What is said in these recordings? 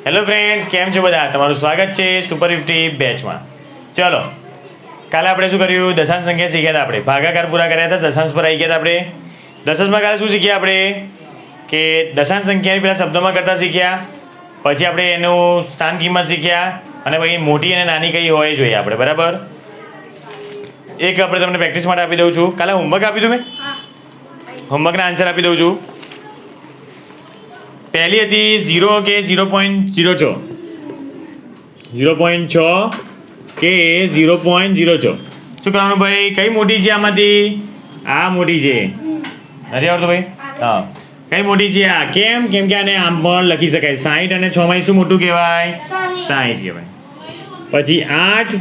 Hello friends, કેમ છો બધા? તમારું સ્વાગત છે સુપર 50 બેચમાં. ચલો, કાલે આપણે શું કર્યું? દશાંશ સંખ્યા શીખ્યા હતા. આપણે ભાગાકાર પૂરા કર્યા હતા, દશાંશ પર આવી ગયા હતા. આપણે દશાંશમાં કાલે શું શીખ્યા? આપણે કે દશાંશ સંખ્યાની પહેલાં શબ્દોમાં કરતા શીખ્યા, પછી આપણે એનું સ્થાન કિંમત શીખ્યા, અને પછી મોટી અને નાની કઈ હોય જોઈએ આપણે. બરાબર? એક આપણે તમને પ્રેક્ટિસ માટે આપી દઉં છું. કાલે હોમવર્ક આપી દઉં મેં? હોમવર્કના આન્સર આપી દઉં છું. પહેલી હતી 0 કે 0.06, 0.6 કે 0.06. શું કરવાનું ભાઈ? કઈ મોટી છે આમાંથી? આ મોટી છે. નથી આવડતું ભાઈ? હા, કઈ મોટી છે આ? કેમ? કેમ કે આને આમ પણ લખી શકાય. 60 અને 6 માં શું મોટું કહેવાય? 60 કહેવાય. પછી 8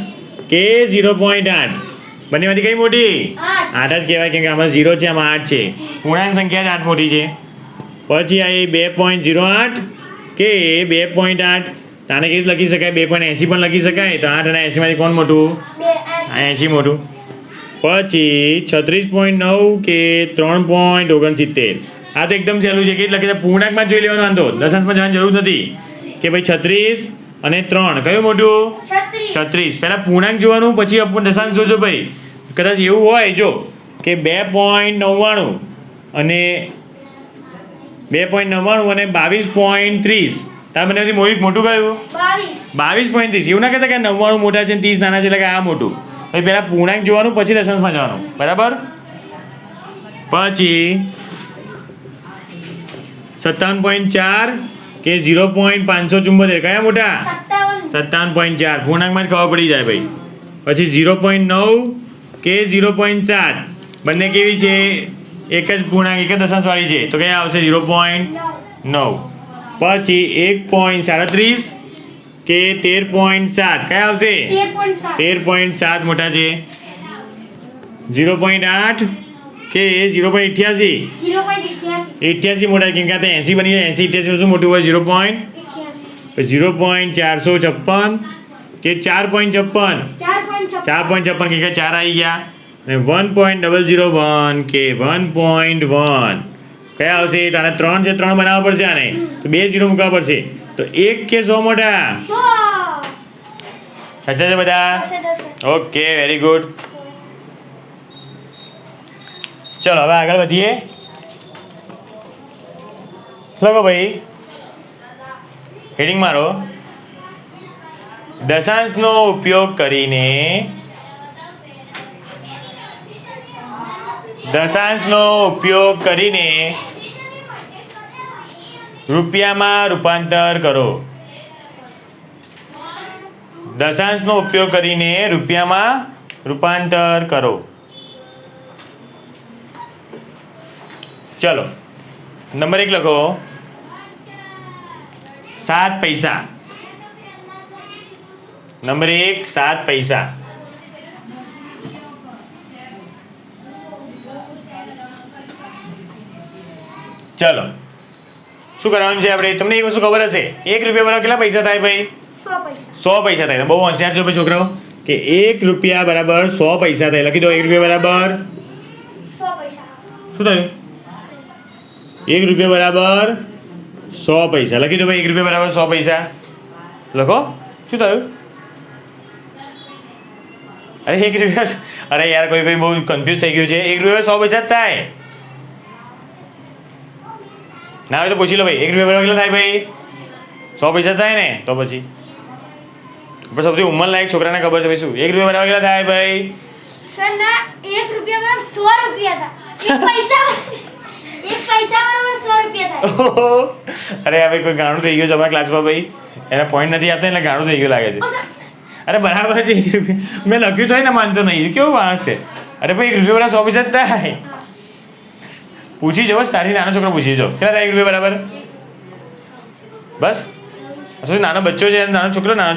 કે 0.8, બંનેમાંથી કઈ મોટી? 8 જ કહેવાય, કેમ કે આમાં 0 છે, આમાં 8 છે. પૂર્ણાંક સંખ્યા જ 8 મોટી છે. પછી આવી 2.08 કે 2.8, આને કેવી રીતે લખી શકાય? 2.80 પણ લખી શકાય. તો 8 અને 80 માંથી કોણ મોટું? 80 મોટું. પછી 36.9 કે 3.69, આ તો એકદમ સહેલું છે. કેવી લખી? પૂર્ણાંકમાં જોઈ લેવાનો, વાંધો દશાંશમાં જવાની જરૂર નથી. કે ભાઈ 36 અને 3 કયું મોટું? 36. પહેલાં પૂર્ણાંક જોવાનું, પછી દશાંશ જોજો ભાઈ. કદાચ એવું હોય જો કે 2.99 અને 2.99 અને 22.30, તાર બંનેમાંથી મોટું કયું? 22.30. એવું ના કહેતા કે 99 મોટા છે ને 30 નાના છે એટલે કે આ મોટું. પછી પહેલાં પૂર્ણાંક જોવાનું, પછી દશાંશમાં જવાનું. બરાબર? પછી 57.4 કે 0.574, કયા મોટા? 57.4. પૂર્ણાંકમાં જ ખબર પડી જાય ભાઈ. પછી 0.9 કે 0.7, બંને કેવી છે? એક જ પૂર્ણાંક, એક જ દશાંશવાળી છે. તો કયા આવશે? 0.9. પછી 1.37 કે 13.7, કયા આવશે? 13.7 મોટા છે. 0.8 કે 0.88, 88 મોટા, કેમ કે આ 80 બની જાય. 80 88 શું મોટું હોય? 0.456 કે 4.56, 4.56, કે 4 આવી ગયા. અને 1.001 કે 1.1, કયા આવશે? તો આને 3 છે, 3 બનાવવા પડશે. આને તો 2 0 મૂકવા પડશે. તો 1 કે 100 મોટા? સાચા છે બધા? Okay, very good. ચલો હવે આગળ વધીએ. લખો ભાઈ, હેડિંગ મારો. દશાંશનો ઉપયોગ કરીને રૂપિયામાં રૂપાંતર કરો. દશાંશનો ઉપયોગ કરીને રૂપિયામાં રૂપાંતર કરો. ચલો, નંબર 1 લખો, 7 પૈસા. નંબર 1, 7 પૈસા. ચલો, શું કરવાનું છે આપણે? તમને એક વસ્તુ ખબર હશે, 1 રૂપિયા બરાબર કેટલા પૈસા થાય ભાઈ? 100 પૈસા થાય. બહુ હોશિયાર છો ભાઈ છોકરાઓ, કે 1 રૂપિયા બરાબર 100 પૈસા થાય. લખી દો, 1 રૂપિયા બરાબર શું થયું? 1 રૂપિયા બરાબર 100 પૈસા. લખી દો ભાઈ, 1 રૂપિયા બરાબર 100 પૈસા. લખો, શું થયું? અરે 1 રૂપિયા, અરે યાર કોઈ બહુ કન્ફ્યુઝ થઈ ગયું છે. 1 રૂપિયા 100 પૈસા જ થાય. ના હોય તો પૂછી લો ભાઈ, 1 રૂપિયા બરાબર કેટલા થાય ભાઈ? 100 પૈસા થાય ને? તો પછી સૌથી ઉંમરલાયક છોકરાને ખબર છે ભાઈ, શું 1 રૂપિયા બરાબર કેટલા થાય ભાઈ? 1 રૂપિયા બરાબર 100 રૂપિયા થાય. 1 પૈસા બરાબર 100 રૂપિયા થાય. અરે હવે કોઈ ગાણું થઈ ગયું છે અમારા ક્લાસમાં ભાઈ, એને પોઈન્ટ નથી આપતા એટલે ગાણું થઈ ગયું લાગે છે. અરે બરાબર છે, 1 રૂપિયા મેં લખ્યું તો ને, માનતો નહીં. કેવું માણસ છે? અરે ભાઈ 1 રૂપિયા બરાબર 100 પૈસા જ થાય. પૂછી જવો, તારી નાનો છોકરો પૂછી જો કેટલા થાય 1 રૂપિયા બરાબર. બસ નાનો બચ્ચો છે, નાનો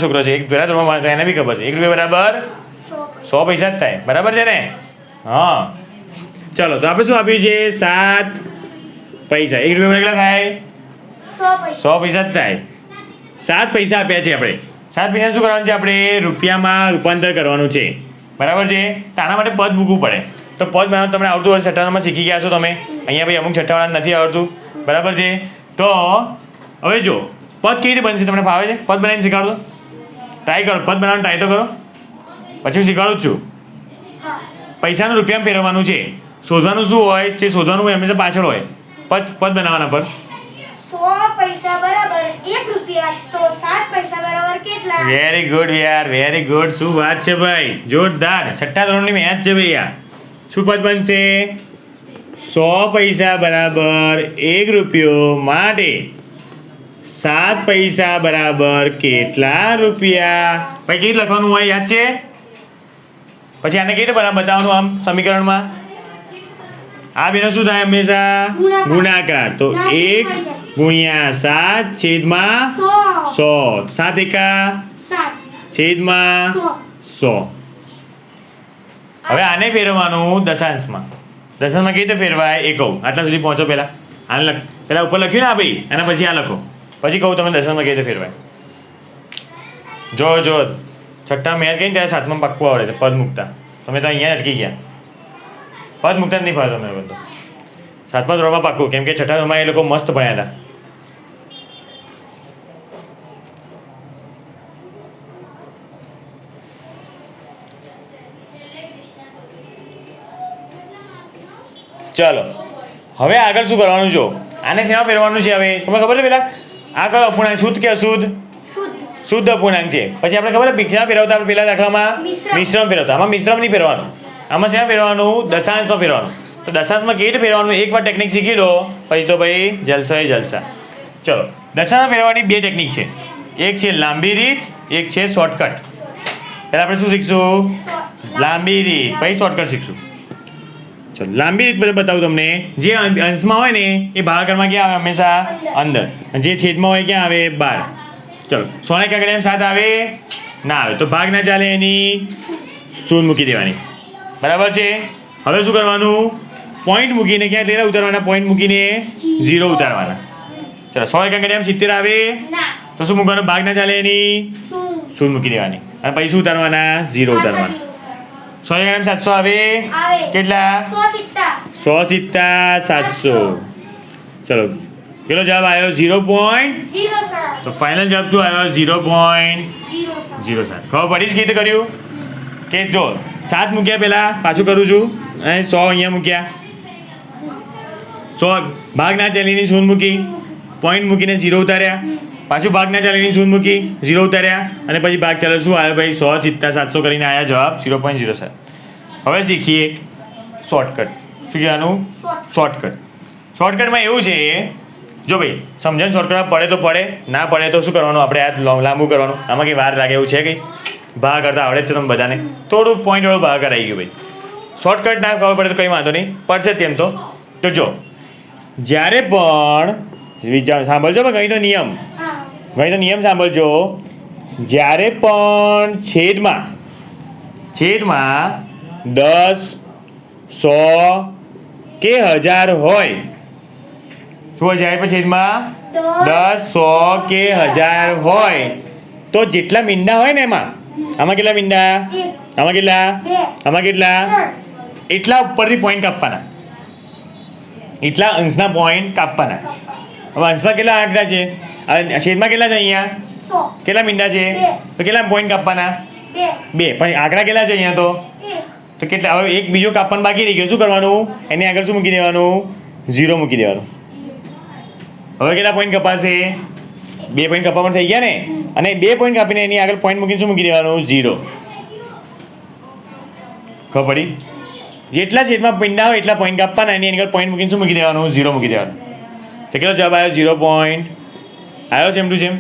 છોકરો છે, એક પહેલા ધોરણમાં એને બી ખબર છે 1 રૂપિયા બરાબર 100 પૈસા જ થાય. બરાબર છે ને? હા, ચલો તો આપણે શું આપ્યું છે? 7 પૈસા. 1 રૂપિયા કેટલા થાય? 100 પૈસા જ થાય. 7 પૈસા આપ્યા છે આપણે. 7 પૈસા શું કરવાનું છે? આપણે રૂપિયામાં રૂપાંતર કરવાનું છે. બરાબર છે? તો આના માટે પદ મૂકવું પડે. તો પદ બનાવવાનું તમને આવડતું હોય, 6ઠ્ઠામાં શીખી ગયા છો તમે. અહીંયા ભાઈ અમુક 6ઠ્ઠાવાળાને નથી આવડતું. બરાબર છે? તો હવે જો પદ કેવી રીતે બનશે તમને ફાવે છે? પદ બનાવીને શીખવાડો. ટ્રાય કરો, પદ બનાવવાનું ટ્રાય તો કરો. પછી હું શીખવાડું જ છું. હા પૈસાનું રૂપિયામાં ફેરવવાનું છે. શોધવાનું શું હોય? જે શોધવાનું હંમેશા પાછળ હોય. પદ બનાવવાના પર 100 પૈસા બરાબર 1 રૂપિયા તો 7 પૈસા બરાબર કેટલા? વેરી ગુડ યાર, વેરી ગુડ. શું વાત છે ભાઈ, જોરદાર. છઠ્ઠા ધોરણની મેચ છે ભાઈ યાર. શું પદ બનશે? 100 પૈસા બરાબર 1 રૂપિયો માટે 7 પૈસા બરાબર કેટલા રૂપિયા? ભાઈ કેવી રીતે લખવાનું હોય યાદ છે? પછી આને કેવી રીતે બતાવવાનું આમ સમીકરણમાં? આ બેનો શું થાય હંમેશા? ગુણાકાર. તો 1 ગુણ્યા 7 છેદમાં 100. 7 એકા 7 છેદમાં 100. હવે આને ફેરવવાનું દશાંશમાં. દશાંશમાં કેવી રીતે ફેરવાય એ કહું. આટલા સુધી પહોંચો પહેલા. આને પહેલા ઉપર લખ્યું ને આ ભાઈ, એના પછી આ લખો. પછી કહું તમે દશાંશમાં કેવી રીતે ફેરવાય. જો છઠ્ઠા મેચ ગઈ ને ત્યારે સાતમાં પાક્કું આવડે છે પદ મૂકતા. તમે તો અહીંયા અટકી ગયા. પદ મૂકતા જ નહીં ફાવે તમે બધું. સાતમા ધોરણમાં પાક્કું, કેમ કે છઠ્ઠા ધોરણમાં એ લોકો મસ્ત ભણ્યા હતા. ચાલો હવે આગળ શું કરવાનું? જો આને શેમાં ફેરવાનું છે હવે તમને ખબર છે? પેલા આ કયો અપૂર્ણાંક? શુદ્ધ કે અશુદ્ધ? શુદ્ધ અપૂર્ણાંક છે. પછી આપણે ખબર ભિક્ષા ફેરવતા આપણે પેલા દાખલામાં મિશ્રમ ફેરવતા. આમાં મિશ્રમ નહીં ફેરવાનું. આમાં શેમાં ફેરવાનું? દશાંશમાં ફેરવાનું. તો દશાંશમાં કેવી રીતે ફેરવાનું? એકવાર ટેકનિક શીખી લો પછી તો ભાઈ જલસા એ જલસા. ચલો દશાંશમાં ફેરવાની બે ટેકનિક છે. એક છે લાંબી રીત, એક છે શોર્ટકટ. પહેલાં આપણે શું શીખશું? લાંબી રીત, પછી શોર્ટકટ શીખશું. ચલો લાંબી રીત બધા બતાવું તમને. જે અંશમાં હોય ને એ ભાગાકારમાં ક્યાં આવે? હંમેશા અંદર. જે છેદમાં હોય ક્યાં આવે? બહાર. ચલો 100 ને કાંકરે એમ 7 આવે? ના આવે. તો ભાગ ના ચાલે, એની શૂન્ય મૂકી દેવાની. બરાબર છે. હવે શું કરવાનું? પોઈન્ટ મૂકીને ક્યાં લેરા ઉતારવાના? પોઈન્ટ મૂકીને 0 ઉતારવાના. ચલો 100 કાંકરે એમ 70 આવે? તો શું મૂકવાનું? ભાગ ના ચાલે, એની શૂન્ય મૂકી દેવાની. અને પછી શું ઉતારવાના? 0 ઉતારવાના. 100 એમ 700 આવે? કેટલા? 100 સિત્તા 700. ચલો કેટલો જવાબ આવ્યો? 0.07. તો ફાઇનલ જવાબ શું આવ્યો? 0.07. ખબર પડી જ કઈ રીતે કર્યું? કે જો 7 મૂક્યા પહેલા, પાછું કરું છું, અને 100 અહીંયા મૂક્યા. 100 ભાગ ના ચાલીની શૂન્ય મૂકી, પોઈન્ટ મૂકીને 0 ઉતાર્યા. પાછું ભાગ ના ચાલીની શૂન્ય મૂકી, 0 ઉતાર્યા. અને પછી ભાગ ચાલે શું આવ્યો ભાઈ? 100 સિત્તા 700 કરીને આવ્યા જવાબ 0.07. હવે શીખીએ શોર્ટકટ. શું કહેવાનું? શોર્ટકટ. શોર્ટકટમાં એવું છે, જો ભાઈ સમજણ શોર્ટકટમાં પડે તો પડે, ના પડે તો શું કરવાનું? આપણે આ લાંબુ કરવાનું. આમાં કંઈ વાર લાગે એવું છે? કંઈ ભાગ કરતા આવડે જ છે તમે બધાને? થોડું પોઈન્ટવાળું ભાગ કરાવી ગયું ભાઈ. શોર્ટકટ ના ખબર પડે તો કંઈ વાંધો નહીં, પડશે તેમ તો. તો જો જ્યારે પણ સાંભળજો ભાઈ ગણિતનો નિયમ. ગણિતનો નિયમ સાંભળજો. જ્યારે પણ છેદમાં 10, 100 કે 1000 હોય, શું હોય? જ્યારે પણ છેદમાં 10, 100 કે 1000 હોય તો જેટલા મીંડા હોય ને એમાં, આમાં કેટલા મીંડા? આમાં કેટલા? આમાં કેટલા? એટલા ઉપરથી પોઈન્ટ કાપવાના. એટલા અંશના પોઈન્ટ કાપવાના. હવે અંશમાં કેટલા આંકડા છે? છેદમાં કેટલા છે? અહીંયા કેટલા મીંડા છે? તો કેટલા પોઈન્ટ કાપવાના? 2. પણ આંકડા કેટલા છે અહીંયા? તો કેટલા? હવે એક બીજો કાપવાનું બાકી રહી ગયો. શું કરવાનું? એની આગળ શું મૂકી દેવાનું? 0 મૂકી દેવાનું. હવે કેટલા પોઈન્ટ કપાશે? 2 પોઈન્ટ કપાવવાનું થઈ ગયા ને. અને 2 પોઈન્ટ કાપીને એની આગળ પોઈન્ટ મૂકીને શું મૂકી દેવાનું? 0. ખબર પડી? જેટલા છેદમાં મીંડા હોય એટલા પોઈન્ટ કાપવાના, એની આગળ પોઈન્ટ મૂકીને શું મૂકી દેવાનું? 0 મૂકી દેવાનું. તો કેટલો જવાબ આવ્યો? 0 પોઈન્ટ આવ્યો. Same to same.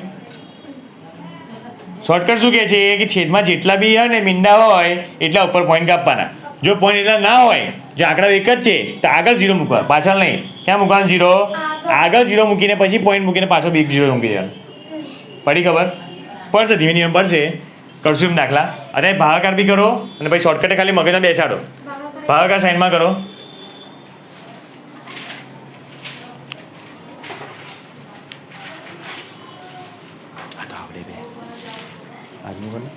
શોર્ટકટ શું કહે છે કે છેદમાં જેટલા બી હોય ને મીંડા હોય એટલા ઉપર પોઈન્ટ કાપવાના. જો પોઈન્ટ એટલા ના હોય, જો આંકડા એક જ છે, તો આગળ 0 મૂકવા, પાછળ નહીં. ક્યાં મૂકવાનું? 0 આગળ 0 મૂકીને પછી પોઈન્ટ મૂકીને પાછો 0 મૂકી દેવાનું. પડી ખબર? પડશે, ધીમે ધીમે પડશે. કરશું એમ દાખલા. અત્યારે ભાગાકાર બી કરો અને પછી શોર્ટકટે ખાલી મગજમાં બેસાડો. ભાગાકાર સાઈડમાં કરો. આજનું બોલો.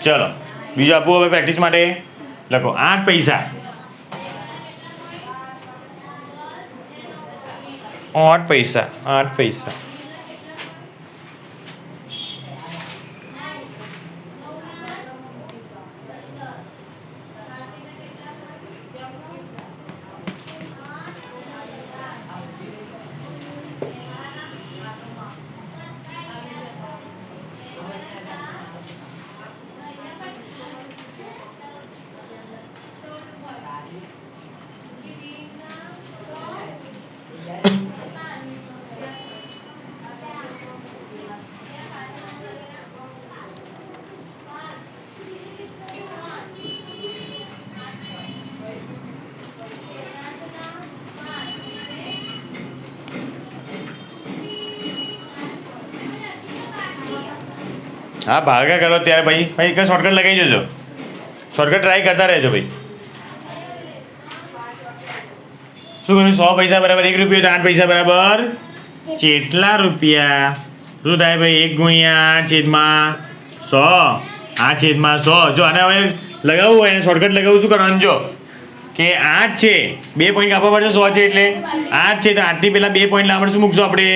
ચલો બીજું આપવું હવે પ્રેક્ટિસ માટે લખો 8 પૈસા 8 પૈસા 8 પૈસા हाँ भागा करो त्यार भाई भाई क्या शॉर्टकट लगाई जो शॉर्टकट ट्राई करता रहजो भाई શું કર્યું 100 પૈસા બરાબર 1 રૂપિયો તો 8 પૈસા બરાબર કેટલા રૂપિયા શું થાય ભાઈ 1 ગુણ્યા 8 છેદમાં 100 8 છેદમાં 100 જો આને હવે લગાવવું હોય શોર્ટકટ લગાવવું શું કરવાનું જો કે 8 છે 2 પોઈન્ટ કાપવા પડશે 100 છે એટલે 8 છે તો 8 ની પહેલા 2 પોઈન્ટ લાવવાનું શું મૂકશું આપણે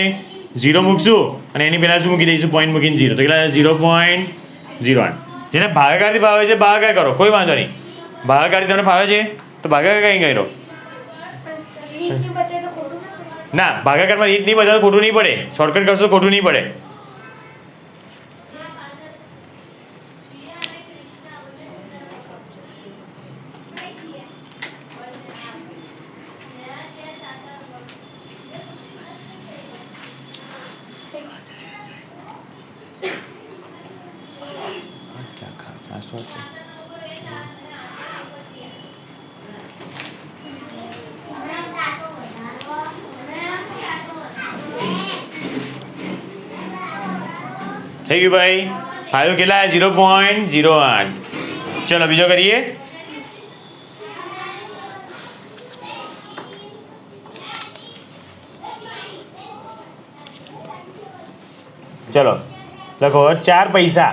0 મૂકશું અને એની પહેલા શું મૂકી દઈશું પોઈન્ટ મૂકીને 0 તો કેટલા 0.08 જેને ભાગાકારથી ભાવે છે ભાગાકાર કરો કોઈ વાંધો નહીં ભાગાકારથી તમને ફાવે છે તો ભાગાકાર કઈ કર્યો ના ભાગાકારમાં રીત નહીં બતાવે ખોટું નહીં પડે શોર્ટકટ કરશો ખોટું નહીં પડે થઈ ગયું ભાઈ ફાવ્યું કેટલા 0.08 ચલો બીજો કરીએ ચલો લખો 4 પૈસા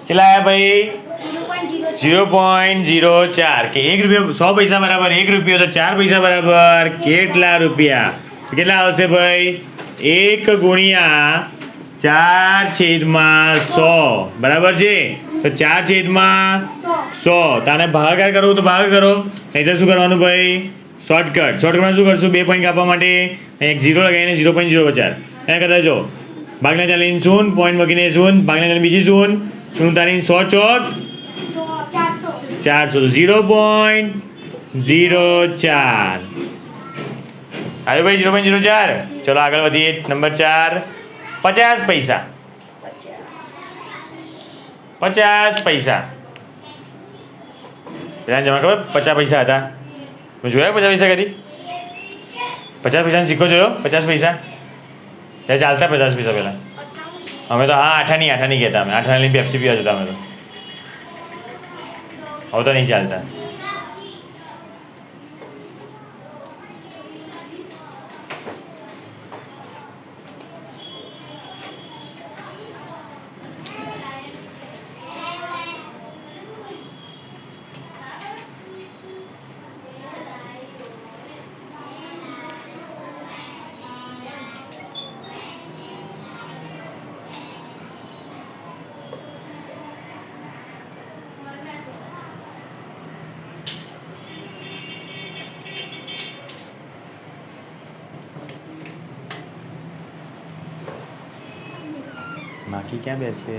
કેટલા આયા ભાઈ 0.04 કે 1 રૂપિયો 100 પૈસા બરાબર 1 રૂપિયો તો 4 પૈસા બરાબર કેટલા રૂપિયા તો કેટલા આવશે ભાઈ 1 ગુણ્યા 4 છેદમાં 100 બરાબર છે તો 4 છેદમાં 100 તાને ભાગાકાર કરવું તો ભાગ કરો નહીં તો શું કરવાનું ભાઈ શોર્ટકટમાં શું કરશું 2 પોઈન્ટ કાપવા માટે એક 0 લગાવીને 0.04 એના કરતા જો ભાગના ચાલીને 0 પોઈન્ટ મૂકીને 0 ભાગના ચાલીને બીજી 0 0 તારીને 100 ચોક 400 तो 0.04 आयो भाई 0.04 चलो आगे बढ़िए नंबर 4 50 पैसा 50 पैसा પેલા જમા ખબર 50 પૈસા હતા મેં જોયા 50 પૈસા કદી 50 પૈસાનો સિક્કો જોયો 50 પૈસા ત્યાં ચાલતા 50 પૈસા પહેલાં અમે તો હા આઠાની કહેતા અમે આઠાની પેપ્સી પીવા જતા અમે તો હવે તો નહીં ચાલતા માખી ક્યાં બેસે?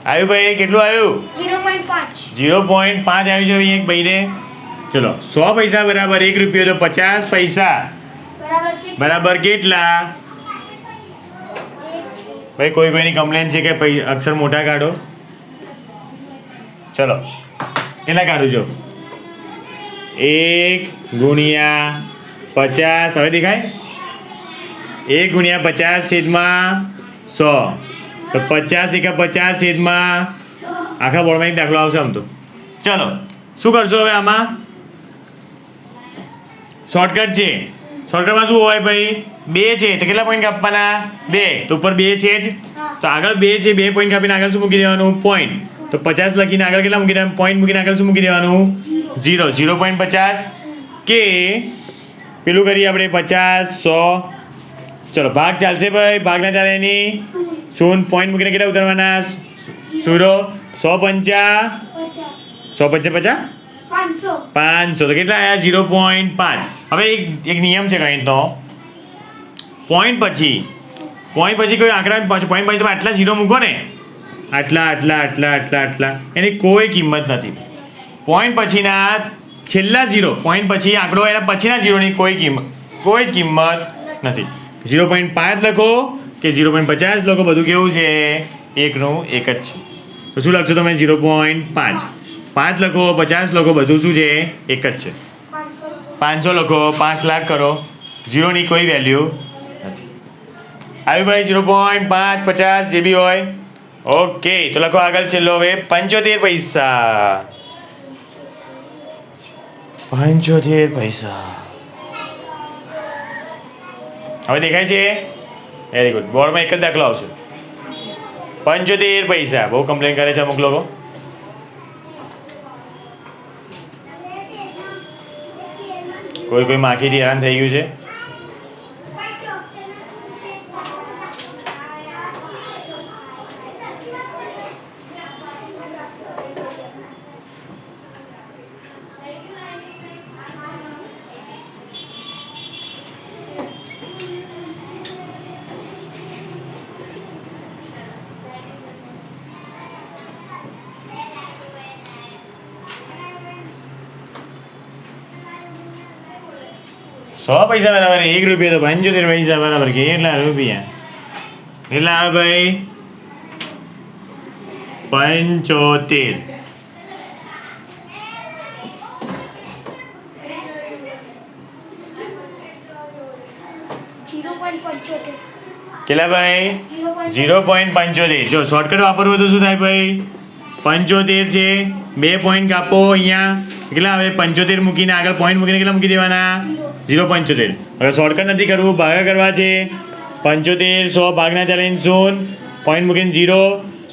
આવ્યું ભાઈ? કેટલું આવ્યું? 0.5. 0.5 આવ્યું છે ભાઈ એક ભાઈને. ચલો 100 પૈસા બરાબર 1 રૂપિયો, તો 50 પૈસા બરાબર કેટલા? ભાઈ કોઈની કમ્પ્લેન છે કે અક્ષર મોટા કાઢો? ચલો કેટલા કાઢું છો? 1 ગુણ્યા 50. હવે દેખાય? 1 ગુણ્યા 50 છેદમાં 100. તો 50 એકા 50 છેદમાં આખા બોર્ડમાં એક દાખલો આવશે આમ તો. ચલો શું કરશો હવે આમાં? શોર્ટકટ છે. શોર્ટકટમાં શું હોય ભાઈ? 2 છે તો કેટલા પોઈન્ટ કાપવાના? 2. તો ઉપર 2 છે જ, તો આગળ 2 છે, 2 પોઈન્ટ કાપીને આગળ શું મૂકી દેવાનું? પોઈન્ટ. તો 50 લખીને આગળ કેટલા મૂકી દેવાનું? પોઈન્ટ મૂકીને આગળ શું મૂકી દેવાનું? 0. 0.50 કે પેલું કરીએ આપણે 50 100. ચલો ભાગ ચાલશે ભાઈ? ભાગ ના ચાલે એની શૂન્ય પોઈન્ટ મૂકીને કેટલા ઉતારવાના? 0. 100 50 500. તો કેટલા આવ્યા? 0.5. હવે એક નિયમ છે ગણિતનો. પોઈન્ટ પછી કોઈ આંકડા પોઈન્ટ પછી તમે આટલા 0 મૂકો ને, આટલા એની કોઈ કિંમત નથી. પોઈન્ટ પછીના છેલ્લા 0, પોઈન્ટ પછી આંકડો એના પછીના 0ની કોઈ જ કિંમત નથી. 0.5 લખો કે 0.50 લખો, બધું કેવું છે? એકનું એક જ છે. તો શું લખશો તમે? 0.5. 5 લખો 50 લખો, બધું શું છે? એક જ છે. 500 લખો, 5 લાખ કરો, 0ની કોઈ વેલ્યુ નથી. આવ્યું ભાઈ? 0.5 50 જે બી હોય. ઓકે, તો લખો આગળ છેલ્લો હવે 75 પૈસા. 75 પૈસા. હવે દેખાય છે? Very good. બોર્ડમાં એક જ દાખલો આવશે. 75 પૈસા. બહુ કમ્પ્લેન કરે છે અમુક લોકો. કોઈ માખીથી હેરાન થઈ ગયું છે. સો પૈસા બરાબર 1 રૂપિયો, તો 75 પૈસા બરાબર કેટલા રૂપિયા? કેટલા આવે ભાઈ? 75. કેટલા ભાઈ? 0.75. જો શોર્ટકટ વાપરવું તો શું થાય ભાઈ? 75 છે, 2 પોઈન્ટ કાપો અહીંયા, કેટલા આવે? 75 મૂકીને આગળ પોઈન્ટ મૂકીને કેટલા મૂકી દેવાના? 0.75. હવે શોર્ટકટ નથી કરવું, ભાગા કરવા છે. 75 100 ભાગના ચાલે 0, પોઈન્ટ મૂકીને 0.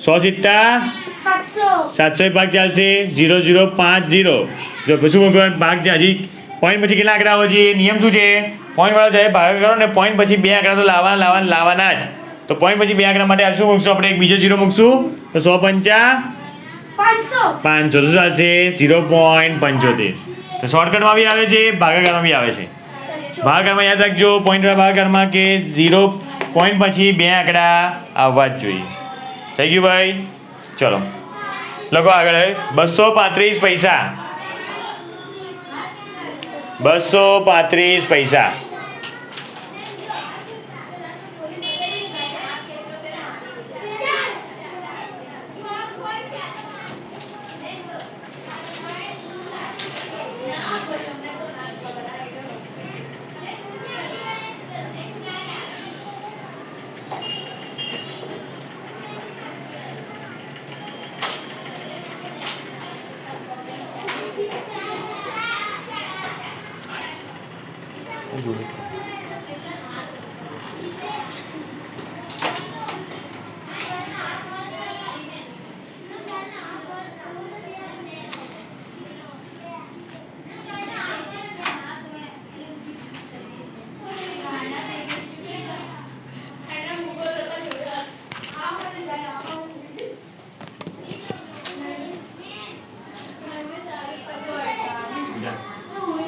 100 સિત્તા 700 ભાગ ચાલશે. 0 0 5 0. જો શું મૂકવાનું? ભાગ છે. હજી પોઈન્ટ પછી કેટલા આંકડા આવે છે? નિયમ શું છે? પોઈન્ટ વાળો જાય ભાગ કરો ને, પોઈન્ટ પછી 2 આંકડા તો લાવવાના જ. તો પોઈન્ટ પછી 2 આંકડા માટે શું મૂકશું આપણે? એક બીજો 0 મૂકશું. તો 100 500 તો ચાલશે 0.75. તો શોર્ટકટમાં બી આવે છે, ભાગાકારમાં બી આવે છે. ભાગાકારમાં યાદ રાખજો, પોઈન્ટ ભાગાકારમાં કે 0 પોઈન્ટ પછી 2 આંકડા આવવા જ જોઈએ. થઈ ગયું ભાઈ? ચલો લખો આગળ. 235 પૈસા. 235 પૈસા.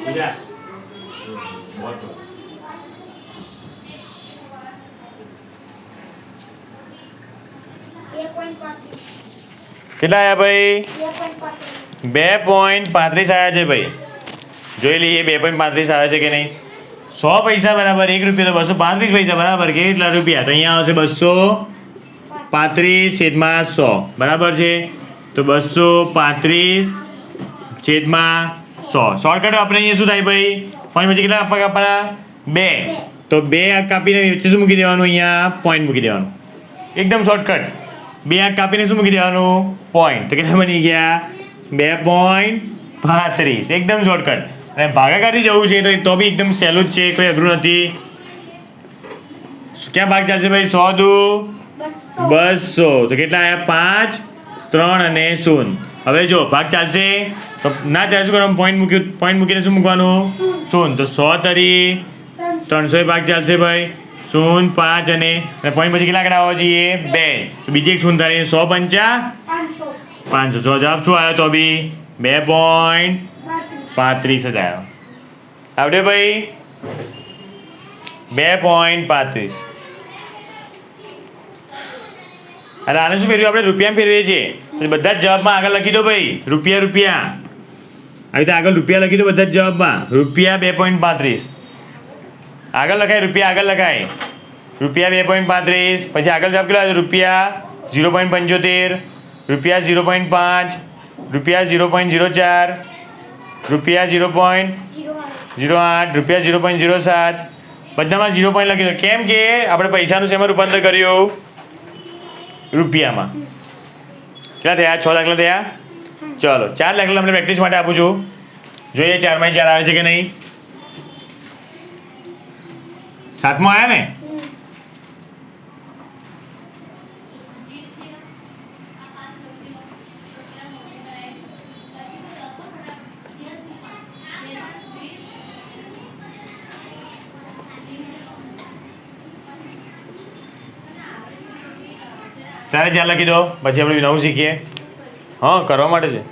બીજા કેટલા આવ્યા ભાઈ 2.35 આવ્યા છે ભાઈ જોઈ લઈએ 2.35 આવે છે કે નહીં 100 પૈસા બરાબર 1 રૂપિયા તો 235 પૈસા બરાબર કેટલા રૂપિયા તો અહીંયા આવશે 235 છેદમાં 100 બરાબર છે તો 235 છેદમાં 100 શોર્ટકટ આપણે અહીંયા શું થાય ભાઈ પોઈન્ટ પછી કેટલા આપવાના 2 તો 2 કાપીને વચ્ચે શું મૂકી દેવાનું અહીંયા પોઈન્ટ મૂકી દેવાનું એકદમ શોર્ટકટ 2 કાપીને શું મૂકી દેવાનું પોઈન્ટ તો કેટલા બની ગયા 2.35 એકદમ શોર્ટકટ અને ભાગાકારથી જવું છે તો બી એકદમ સહેલું જ છે કોઈ અઘરું નથી ક્યાં ભાગ ચાલશે ભાઈ 100 દુ 200 તો કેટલા આવ્યા 5 3 અને 0 હવે જો ભાગ ચાલશે તો ના ચાલે શું કરવાનું પોઈન્ટ મૂકીને શું મૂકવાનું 0 તો 100 તરી 300 ભાગ ચાલશે ભાઈ 0 5 અને પોઈન્ટ પછી કેટલા કરાવવા જોઈએ 2 તો બીજી એક 0 તારી 100 5 500 જવાબ શું આવ્યો તો બી 2.35 જ આવ્યો આવડે ભાઈ 2.35 અને આને શું ફેરવ્યું આપણે રૂપિયામાં ફેરવીએ છીએ બધા જ જવાબમાં આગળ લખી દો ભાઈ રૂપિયા આવી રીતે આગળ રૂપિયા લખી દો બધા જ જવાબમાં રૂપિયા 2.35 આગળ લખાય રૂપિયા આગળ લખાય રૂપિયા 2.35 પછી આગળ જવાબ કેટલા રૂપિયા 0.75 રૂપિયા 0.5 રૂપિયા 0.04 રૂપિયા 0.08 રૂપિયા 0.07 બધામાં 0 પોઈન્ટ લખી દો કેમ કે આપણે પૈસાનું શેમાં રૂપાંતર કર્યું રૂપિયામાં કેટલા થયા 6 દાખલા થયા ચલો 4 દાખલા તમને પ્રેક્ટિસ માટે આપું છું જોઈએ 4 માંથી 4 આવે છે કે નહીં 7મો આવ્યા ને ચારે 4 લખી દો પછી આપણે નવું શીખીએ હા કરવા માટે છે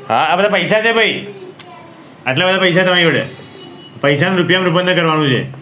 હા આ બધા પૈસા છે ભાઈ આટલા બધા પૈસા તમારી જોડે પૈસાનું રૂપિયામાં રૂપાંતર કરવાનું છે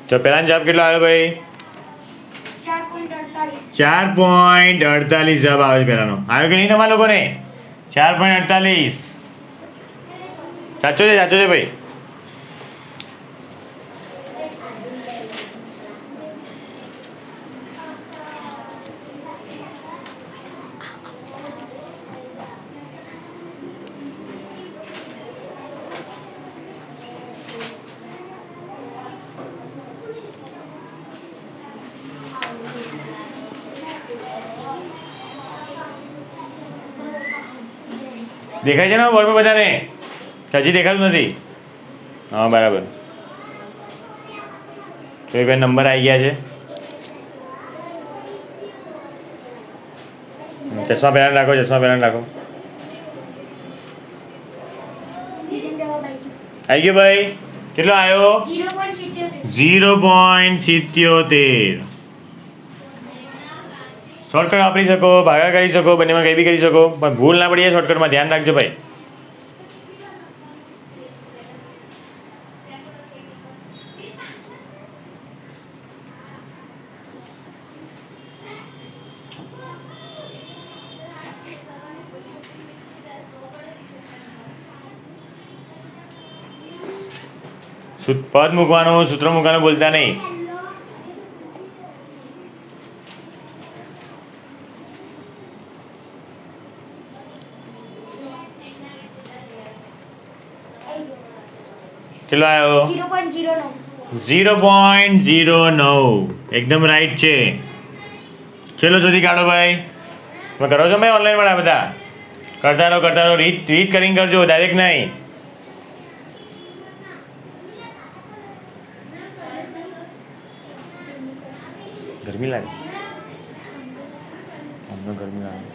તો પહેલાનો જવાબ કેટલો આવ્યો ભાઈ 4.48 જવાબ આવે છે પહેલાનો આવ્યો કે નહીં તમારા લોકોને 4.48 સાચો છે ભાઈ દેખાય છે ને બોર્ડ પર બધાને હજી દેખાતું નથી હા બરાબર તો કોઈ નંબર આવી ગયા છે ચશ્મા પહેલા રાખો આવી ગયો ભાઈ કેટલો આવ્યો 0.77 શોર્ટકટ વાપરી શકો ભાગા કરી શકો બંનેમાં કંઈ બી કરી શકો પણ ભૂલ ના પડી જાય શોર્ટકટમાં ધ્યાન રાખજો ભાઈ પદ મૂકવાનું, સૂત્ર મૂકવાનું બોલતા નહીં. કેટલો આવ્યો? 0.09 0.09 એકદમ રાઈટ છે. ચલો શોધી કાઢો ભાઈ. તમે કરો છો ભાઈ ઓનલાઈન વાળા બધા? કરતા રહો રીત કરીને કરજો, ડાયરેક્ટ નહીં. ગરમી લાગે, અમને ગરમી લાગે.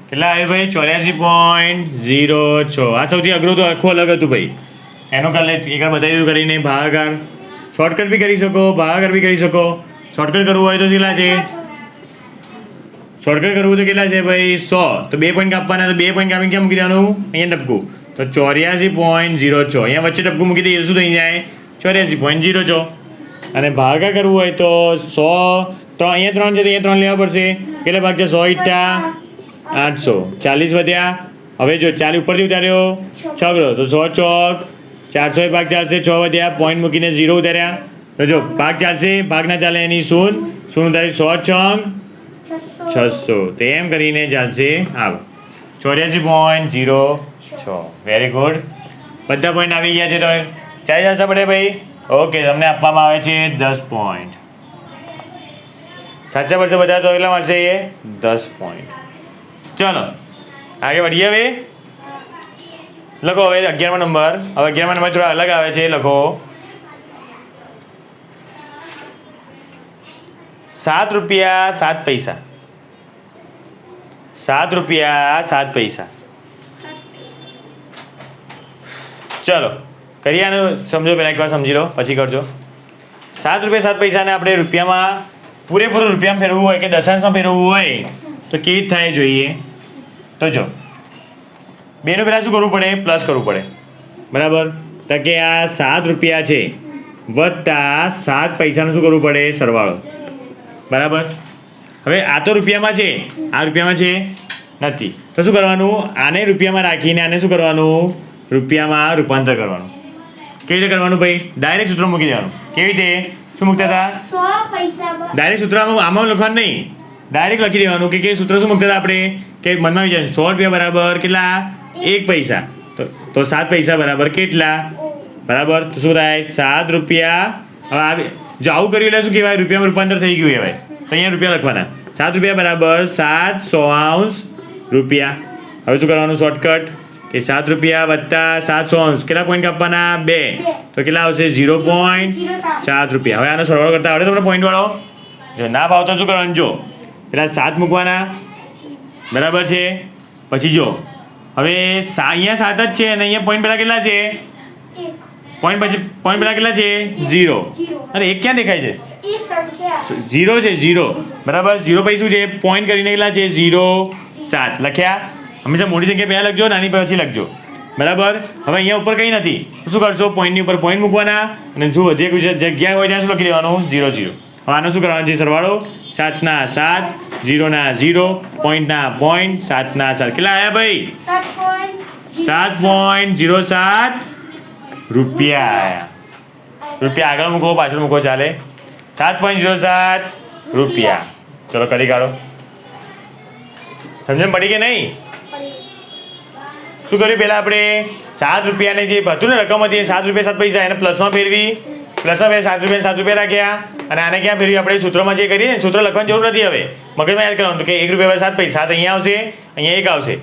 કેટલા આવ્યું ભાઈ? 84.06. આ સૌથી અઘરું તો આખું અલગ હતું ભાઈ. એનો કાલે એકવાર બતાવી દીધું કરીને. ભાગાકાર શોર્ટકટ બી કરી શકો, ભાગાકાર બી કરી શકો. શોર્ટકટ કરવું હોય તો કેટલા છે? શોર્ટકટ કરવું તો કેટલા છે ભાઈ? 100. તો 2 પોઈન્ટ કાપવાના, તો 2 પોઈન્ટ કાપીને ક્યાં મૂકી દેવાનું? અહીંયા ટપકું. તો 84.06. અહીંયા વચ્ચે ટપકું મૂકી દઈએ, શું થઈ જાય? 84.06. અને ભાગાકાર કરવું હોય તો 100. તો અહીંયા 3 છે તો અહીંયા 3 લેવા પડશે. કેટલા ભાગ છે? 100 ઈટા 800. 40 વધ્યા. હવે જો 40 ઉપરથી ઉતાર્યો 6 ગયો તો 100 ચોક 400 ભાગ ચાલશે. 6 વધ્યા, પોઈન્ટ મૂકીને 0 ઉતાર્યા. તો જો ભાગ ચાલશે, ભાગ ના ચાલે એની શૂન્ય ઉતારી 100 છંગ 600. તો એમ કરીને ચાલશે. આવો 84.06. Very good. બધા પોઈન્ટ આવી ગયા છે. તો ચાલી જશે પડે ભાઈ. ઓકે, તમને આપવામાં આવે છે 10 પોઈન્ટ. સાચા પડશે બધા તો કેટલા મળશે? એ 10 પોઈન્ટ. ચલો આગે વધીએ. હવે લખો. હવે 11મો નંબર. હવે 11મા નંબર થોડા અલગ આવે છે. લખો 7 રૂપિયા 7 પૈસા. 7 રૂપિયા 7 પૈસા. ચલો કરીએ આનું. સમજો પહેલાં એકવાર સમજી લો, પછી કરજો. 7 રૂપિયા 7 પૈસાને આપણે રૂપિયામાં પૂરેપૂરું રૂપિયામાં ફેરવવું હોય કે દશાંશમાં ફેરવવું હોય તો કેવી રીતે થાય જોઈએ. તો જો બેનું પહેલાં શું કરવું પડે? પ્લસ કરવું પડે. બરાબર. તો કે આ 7 રૂપિયા છે વત્તા 7 પૈસાનું શું કરવું પડે? સરવાળો. બરાબર. હવે આ તો રૂપિયામાં છે, આ રૂપિયામાં છે નથી. તો શું કરવાનું? આને રૂપિયામાં રાખીને આને શું કરવાનું? રૂપિયામાં રૂપાંતર કરવાનું. કેવી રીતે કરવાનું ભાઈ? ડાયરેક્ટ સૂત્ર મૂકી દેવાનું. કેવી રીતે? શું મૂકતા હતા? ડાયરેક્ટ સૂત્ર આમાં લખવાનું નહીં, ડાયરેક્ટ લખી દેવાનું. કે સૂત્ર શું મૂકતા હતા આપણે? કે મનમાં વિચાર 100 રૂપિયા બરાબર કેટલા? 1 પૈસા. તો 7 પૈસા બરાબર કેટલા? બરાબર. તો શું થાય? 7 રૂપિયા. હવે જો આવું કર્યું એટલે શું કહેવાય? રૂપિયામાં રૂપાંતર થઈ ગયું કહેવાય. તો અહીંયા રૂપિયા લખવાના. 7 રૂપિયા બરાબર 7/100 રૂપિયા. હવે શું કરવાનું? શોર્ટકટ કે 7 રૂપિયા વત્તા 7/100 કેટલા પોઈન્ટ કાપવાના? 2. તો કેટલા આવશે? 0.7 રૂપિયા. હવે આનો સરવાળો કરતા આવડે તમને પોઈન્ટ વાળો? જો ના ભાવતો શું કરવાનું? જો પેલા 7 મૂકવાના. બરાબર છે. પછી જો હવે અહીંયા 7 જ છે અને અહીંયા પોઈન્ટ પેલા કેટલા છે? પોઈન્ટ પછી પોઈન્ટ પેલા કેટલા છે? 0. અરે એક ક્યાં દેખાય છે? 0 છે. 0 બરાબર. 0 પછી શું છે? પોઈન્ટ કરીને કેટલા છે? 0.7 લખ્યા. હંમેશા મોટી જગ્યાએ પહેલાં લખજો, નાની પછી લખજો. બરાબર. હવે અહીંયા ઉપર કંઈ નથી. શું કરશો? પોઈન્ટની ઉપર પોઈન્ટ મૂકવાના અને જો વધે કોઈ જગ્યા હોય ત્યાં શું લખી દેવાનું? 0 0. હવે આનો શું કરવાનું છે? સરવાળો. 7 ના 7, 0 ના 0, પોઈન્ટ ના પોઈન્ટ, 7 ના 7. કેટલા આવ્યા ભાઈ? 7.07 રૂપિયા આવ્યા. રૂપિયા આગળ મૂકો, પાછળ મૂકો ચાલે. 7.07 રૂપિયા. ચલો કરી કાઢો. સમજણ પડી કે નહીં? શું કર્યું પહેલાં આપણે? 7 રૂપિયાને જે હતું ને રકમ હતી 7 રૂપિયા 7 પૈસા એને પ્લસમાં ફેરવી. પ્લસમાં 7 રૂપિયા 7 રૂપિયા રાખ્યા. અને આને ક્યાં ફેરવી? આપણે સૂત્રમાં જે કરીએ ને સૂત્ર લખવાની જરૂર નથી. હવે મગજમાં યાદ કરવાનું કે 1 રૂપિયા 7 પૈસા. 7 અહીંયા આવશે, અહીંયા 1 આવશે.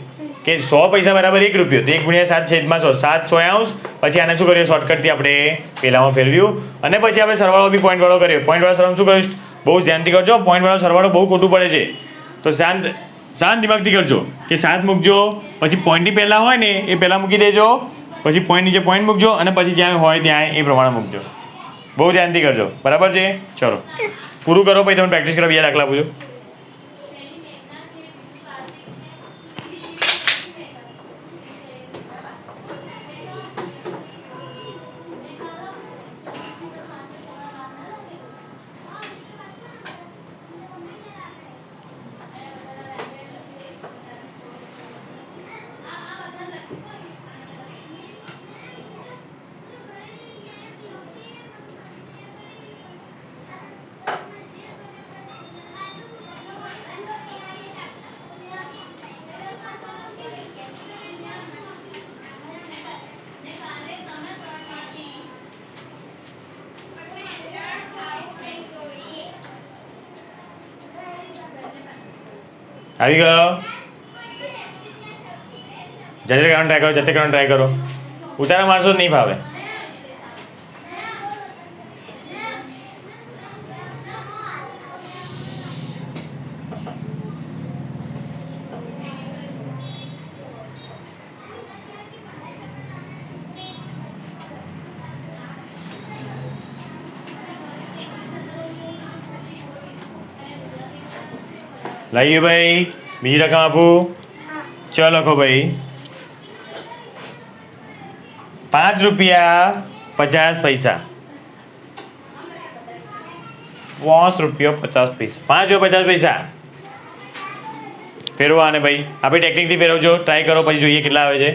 કે 100 પૈસા બરાબર 1 રૂપિયો. તો 1 × 7/100 7/100. પછી આને શું કર્યું? શોર્ટકટથી આપણે પહેલામાં ફેરવ્યું અને પછી આપણે સરવાળો બી પોઈન્ટવાળો કર્યો. પોઈન્ટવાળો સરવાળો શું કર્યું? બહુ ધ્યાનથી કરજો. પોઈન્ટવાળો સરવાળો બહુ ખોટું પડે છે. તો શાંત દિમાગથી કરજો કે 7 મૂકજો, પછી પોઈન્ટની પહેલાં હોય ને એ પહેલાં મૂકી દેજો પછી પોઈન્ટ નીચે પોઈન્ટ મૂકજો અને પછી જ્યાં હોય ત્યાં એ પ્રમાણે મૂકજો. બહુ ધ્યાનથી કરજો, બરાબર છે? ચલો પૂરું કરો, પછી તમે પ્રેક્ટિસ કરો, બીજા દાખલા પૂછો. આવી ગયો? જતે કરવાનો ટ્રાય કરો, જતે કરવાનો ટ્રાય કરો. ઉતારા મારશો જ નહીં ફાવે. લાવીએ ભાઈ, બીજી રકમ આપું. ચલો લખો ભાઈ, 5 રૂપિયા 50 પૈસા. 5 રૂપિયા 50 પૈસા. 5 રૂપિયા 50 પૈસા. ફેરવો આને ભાઈ, આપણે ટેકનિકથી ફેરવજો, ટ્રાય કરો, પછી જોઈએ કેટલા આવે છે.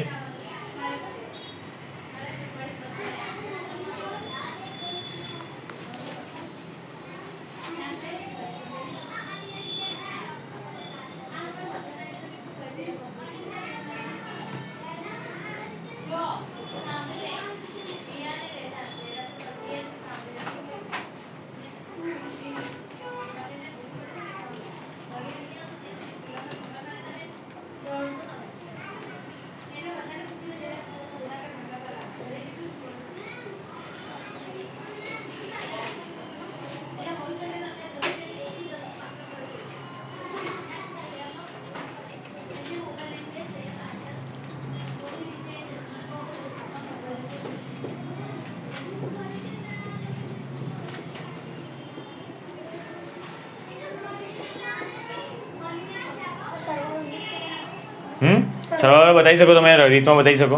સરળ બતાવી શકો, તમે રીતમાં બતાવી શકો.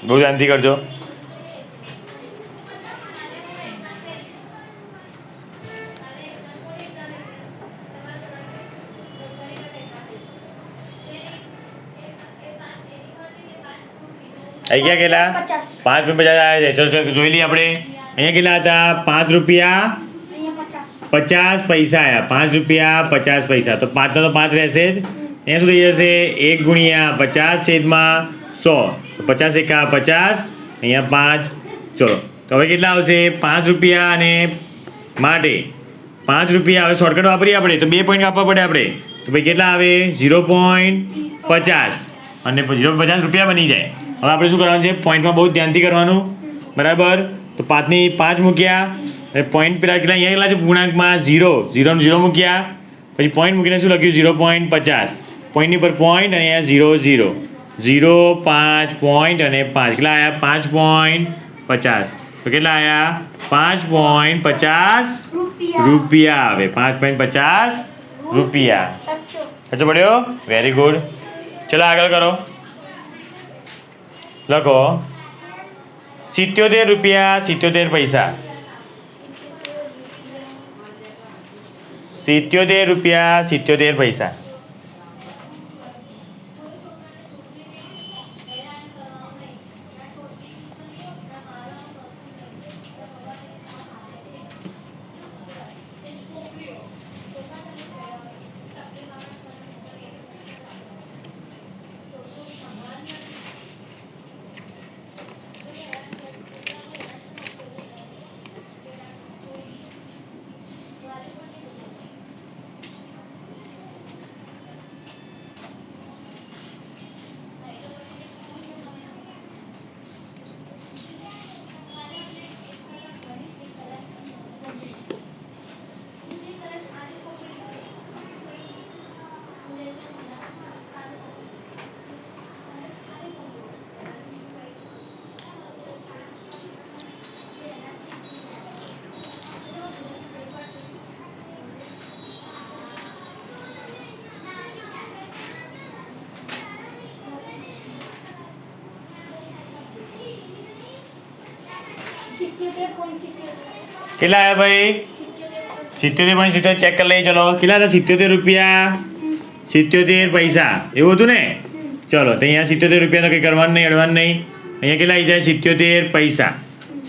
બહુ ધ્યાનથી કરજો. અહીંયા કેટલા? 5 રૂપિયા 50 આવ્યા છે. ચલો ચલો જોઈ લઈએ આપણે. અહીંયા કેટલા હતા? 5 રૂપિયા 50 પૈસા આવ્યા. 5 રૂપિયા 50 પૈસા. તો 5 તો 5 રહેશે જ. અહીંયા શું થઈ જશે? 1 ગુણ્યા 50 છેદમાં 100. 50 એકા 50, અહીંયા 5. ચલો તો હવે કેટલા આવશે? 5 રૂપિયા અને માટે 5 રૂપિયા. હવે શોર્ટકટ વાપરીએ આપણે તો 2 પોઈન્ટ આપવા પડે આપણે. તો ભાઈ કેટલા આવે? 0.50 અને 0.50 રૂપિયા બની જાય. હવે આપણે શું કરવાનું છે? પોઈન્ટમાં બહુ ધ્યાનથી કરવાનું, બરાબર? તો 5ની 5 મૂક્યા, અને પોઈન્ટ પેલા કેટલા અહીંયા કેટલા છે? પૂર્ણાંકમાં 0, 0 0 મૂક્યા, પછી પોઈન્ટ મૂકીને શું લખ્યું? 0.50. પોઈન્ટની પર પોઈન્ટ અને અહીંયા 0 0 5 પોઈન્ટ અને 5 કેટલા આવ્યા? 5.50. તો કેટલા આવ્યા? 5.50 રૂપિયા આવે. 5.50 રૂપિયા. સાચો પડ્યો? Very good. ચલો આગળ કરો. લખો 77 રૂપિયા 77 પૈસા. 77 રૂપિયા 77 પૈસા. કેટલા આવ્યા ભાઈ? 77.70 ચેક કરી લઈએ. ચલો કેટલા હતા? 77 રૂપિયા 77 પૈસા, એવું હતું ને? ચલો તો અહીંયા 77 રૂપિયા તો કંઈ કરવાનું નહીં, અડવાનું નહીં. અહીંયા કેટલા આવી જાય? 77 પૈસા.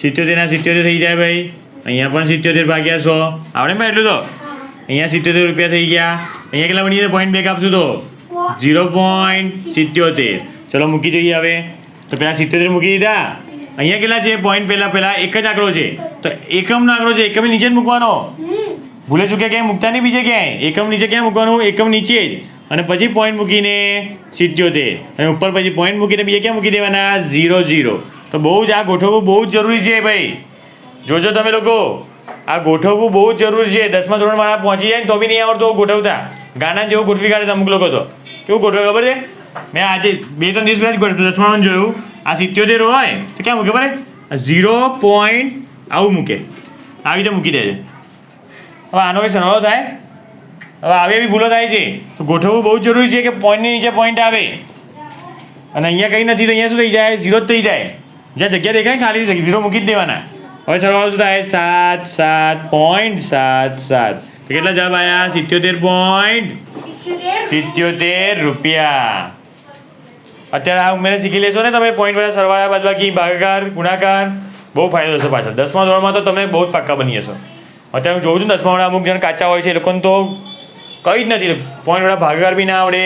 77 ના 77 થઈ જાય ભાઈ. અહીંયા પણ 77 ભાગ્યા 100 આવડે ભાઈ એટલું તો. અહીંયા 77 રૂપિયા થઈ ગયા. અહીંયા કેટલા બની જાય? પોઈન્ટ બેક આપશું તો 0.77. ચલો મૂકી દઈએ હવે. તો પેલા 77 મૂકી દીધા. અહીંયા કેટલા છે પોઈન્ટ? પહેલા એક જ આંકડો છે તો એકમનો આંકડો છે, એકમ નીચે જ મૂકવાનો. ભૂલે ચૂકે ક્યાંય મૂકતા નહીં બીજે ક્યાંય. એકમ નીચે ક્યાં મૂકવાનું? એકમ નીચે જ, અને પછી પોઈન્ટ મૂકીને 77, અને ઉપર પછી પોઈન્ટ મૂકીને બીજે ક્યાં મૂકી દેવાના? 0. તો બહુ જ આ ગોઠવવું બહુ જ જરૂરી છે ભાઈ. જોજો તમે લોકો, આ ગોઠવવું બહુ જ જરૂરી છે. 10મા ધોરણવાળા પહોંચી જાય ને તો બી નહીં આવડતું ગોઠવતા. ગાના જેવું ગોઠવી કાઢે અમુક લોકો તો. કેવું ગોઠવે ખબર છે? મેં આજે 2-3 દિવસ પહેલાં જ 10માનું જોયું. આ 77 હોય તો ક્યાં મૂકે ખબર? 0 પોઈન્ટ આવું મૂકે, આવી રીતે મૂકી દે છે. હવે આનો કંઈ સરવાળો થાય? હવે આવી એવી ભૂલો થાય છે. તો ગોઠવવું બહુ જ જરૂરી છે કે પોઈન્ટની નીચે પોઈન્ટ આવે. અને અહીંયા કંઈ નથી તો અહીંયા શું થઈ જાય? 0 જ થઈ જાય. જ્યાં જગ્યા દેખાય ખાલી 0 મૂકી જ દેવાના. હવે સરવાળો શું થાય? 77.77. તો કેટલા જવાબ આવ્યા? 77.77 રૂપિયા. અત્યારે આ ઉમેરે શીખી લેશો ને તમે પોઈન્ટ વાળા, સરવાળા, બાદબાકી, ભાગાકાર, ગુણાકાર. બહુ ફાયદો થશે પાછળ. 10મા ધોરણમાં તો તમે બહુ જ પાક્કા બની જશો. અત્યારે હું જોઉં છું 10માવાળા અમુક જણ કાચા હોય છે, એ લોકોને તો કંઈ જ નથી. પોઈન્ટવાળા ભાગાકાર બી ના આવડે,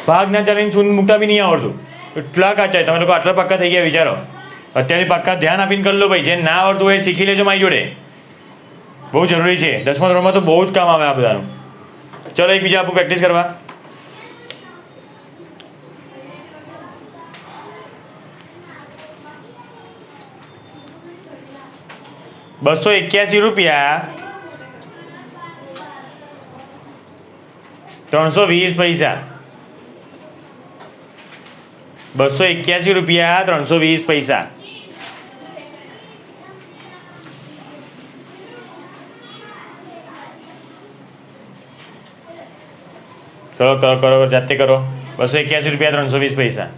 ભાગ ના ચાલીને શૂન્ય મૂકતા બી નહીં આવડતું. એટલા કાચા તમે લોકો આટલા પાક્કા થઈ ગયા વિચારો. અત્યારથી પાક્કા ધ્યાન આપીને કરી લો ભાઈ. જે ના આવડતું હોય એ શીખી લેજો મારી જોડે. બહુ જરૂરી છે. 10મા ધોરણમાં તો બહુ જ કામ આવે આ બધાનું. ચલો એકબીજા આપણું પ્રેક્ટિસ કરવા. ₹281 320 પૈસા. ₹281 320 પૈસા. કરો જાતે કરો. ₹281 320 પૈસા.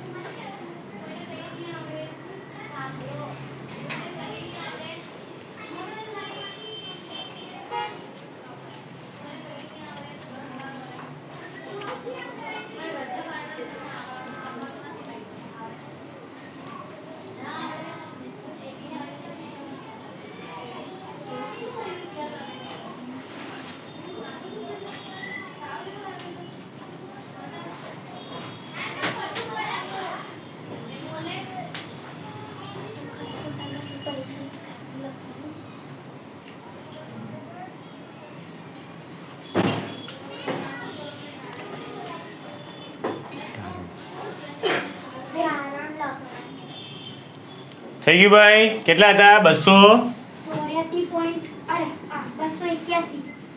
થઈ ગયું ભાઈ? કેટલા હતા?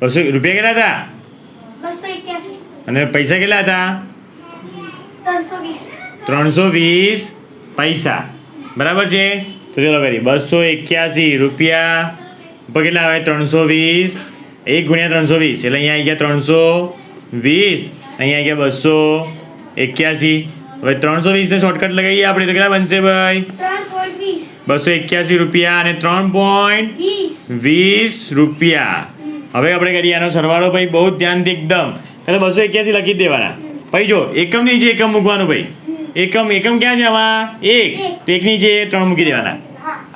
200 રૂપિયા કેટલા હતા? 281. અને પૈસા કેટલા હતા? 320 પૈસા. બરાબર છે. તો ચલો કરી 281 રૂપિયા ઉપર કેટલા આવે? 320. 1 ગુણ્યા 320 એટલે અહીંયા આવી ગયા 320. અહીંયા આવી ગયા 281. હવે 320 ને શોર્ટકટ લગાવીએ આપણે તો કેટલા બનશે ભાઈ? 281 રૂપિયા અને 3.20 રૂપિયા. હવે આપણે કરીએ આનો સરવાળો ભાઈ, બહુ ધ્યાનથી એકદમ. એટલે 281 લખી જ દેવાના. ભાઈ જો એકમ નીચે એકમ મૂકવાનું ભાઈ. એકમ ક્યાં છે આમાં? 1. તો 1 નીચે 3 મૂકી દેવાના.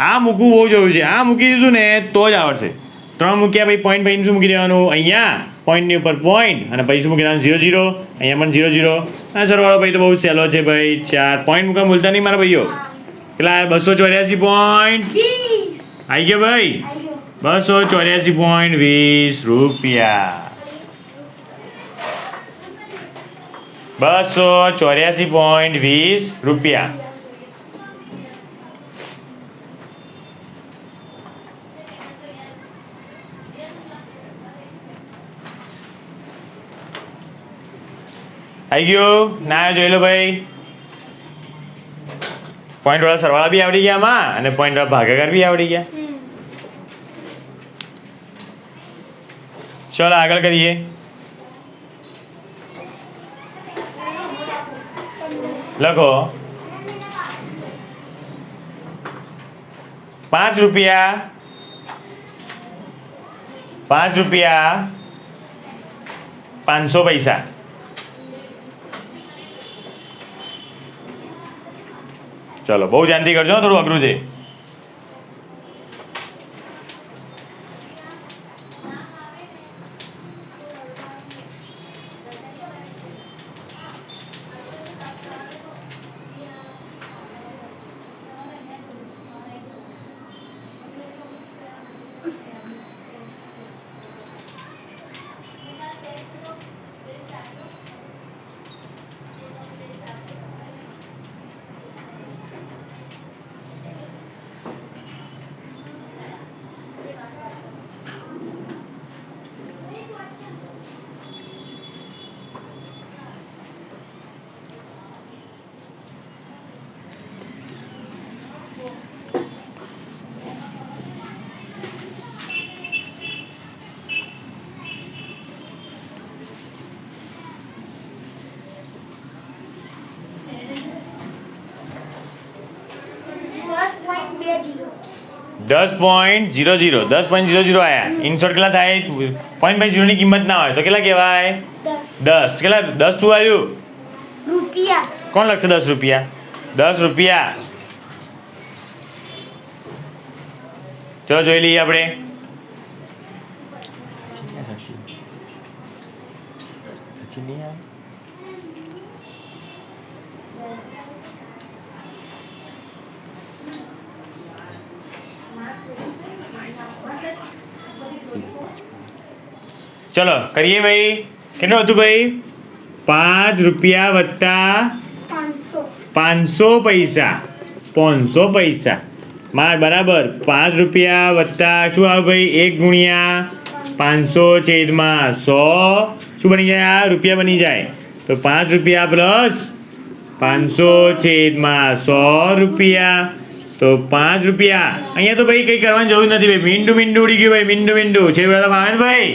આ મૂકવું બહુ જરૂરી છે. આ મૂકી દીધું ને તો જ આવડશે. 3 મૂક્યા ભાઈ, પોઈન્ટ ભાઈ શું મૂકી દેવાનું? અહીંયા પોઈન્ટની ઉપર પોઈન્ટ, અને પછી શું મૂકી દેવાનું? 0 અહીંયા પણ 0. આ સરવાળો ભાઈ તો બહુ સહેલો છે ભાઈ. 4 પોઈન્ટ મૂકવા ભૂલતા નહીં મારા ભાઈઓ. કેટલા? 284.20 આવી ગયો ભાઈ. 284.20 રૂપિયા. 284.20 રૂપિયા. આવી ગયું? ના જોઈ લો ભાઈ. પોઈન્ટ વાળા સરવાળા બી આવડી ગયા આમાં, અને પોઈન્ટ વાળા ભાગાકાર બી આવડી ગયા. ચલો આગળ કરીએ. લખો ₹5 ₹5 ચલો બહુ ધ્યાનથી કરજો હો, થોડું અઘરું છે. दस पॉइंट जीरो जीरो 10.00 આયા. ઇનશોર્ટ કેટલા થાય? 0.50 ની કિંમત ના હોય તો કેટલા કહેવાય? 10. કેટલા 10 શું આવ્યું? रुपया કોણ લખશે ₹10? ₹10. ચલો જોઈ લઈએ આપણે. ચલો કરીએ ભાઈ. કેટલું હતું ભાઈ? ₹5 વત્તા 500 500 પૈસા માર બરાબર ₹5 વત્તા શું આવે ભાઈ? 1 ગુણ્યા 500 છેદમાં 100 શું બની જાય? આ રૂપિયા બની જાય. તો ₹5 પ્લસ 500 છેદમાં 100 રૂપિયા તો ₹5. અહીંયા તો ભાઈ કંઈ કરવાની જરૂર નથી ભાઈ. મીંડું ઉડી ગયું ભાઈ. મીંડું છે આવે ને ભાઈ.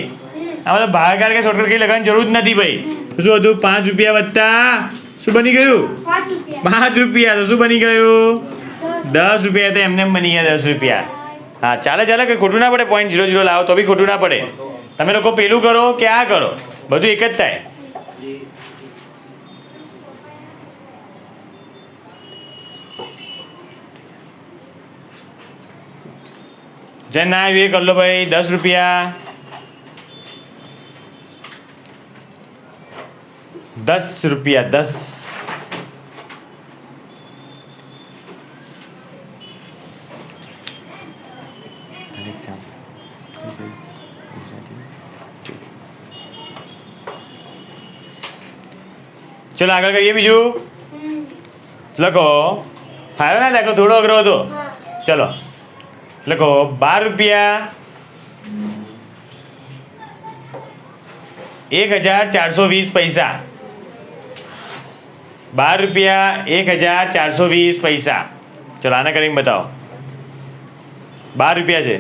આમાં તો ભાગાકાર કે શોર્ટકટ કંઈ લગાવવાની જરૂર જ નથી ભાઈ. તો શું હતું? ₹5 વત્તા શું બની ગયું? 5 रुपया ₹5 તો શું બની ગયું? ₹10 તો એમને એમ બની ગયા ₹10. હા ચાલે કંઈ ખોટું ના પડે. 0.00 લાવો તો બી ખોટું ના પડે. તમે લોકો પેલું કરો કે આ કરો બધું એક જ થાય. જે ના આવ્યું એ કરી લો ભાઈ. ₹10 10. ચલો આગળ કરીએ બીજું. લખો. આવ્યો ને દાખલો? થોડો અઘરો હતો. ચલો લખો. ₹12 1420 પૈસા. ₹12 1420 પૈસા. ચલો આને કરીને બતાવો. ₹12 છે.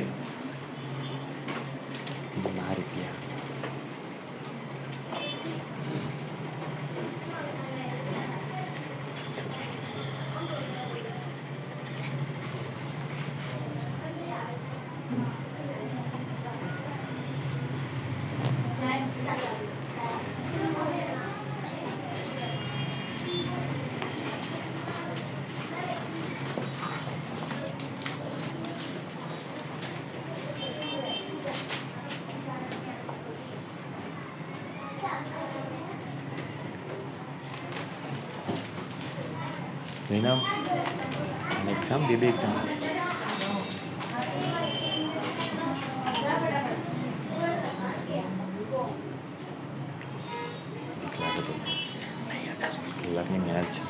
Zainab, an exam, baby exam. કલાકની મહેનત છે.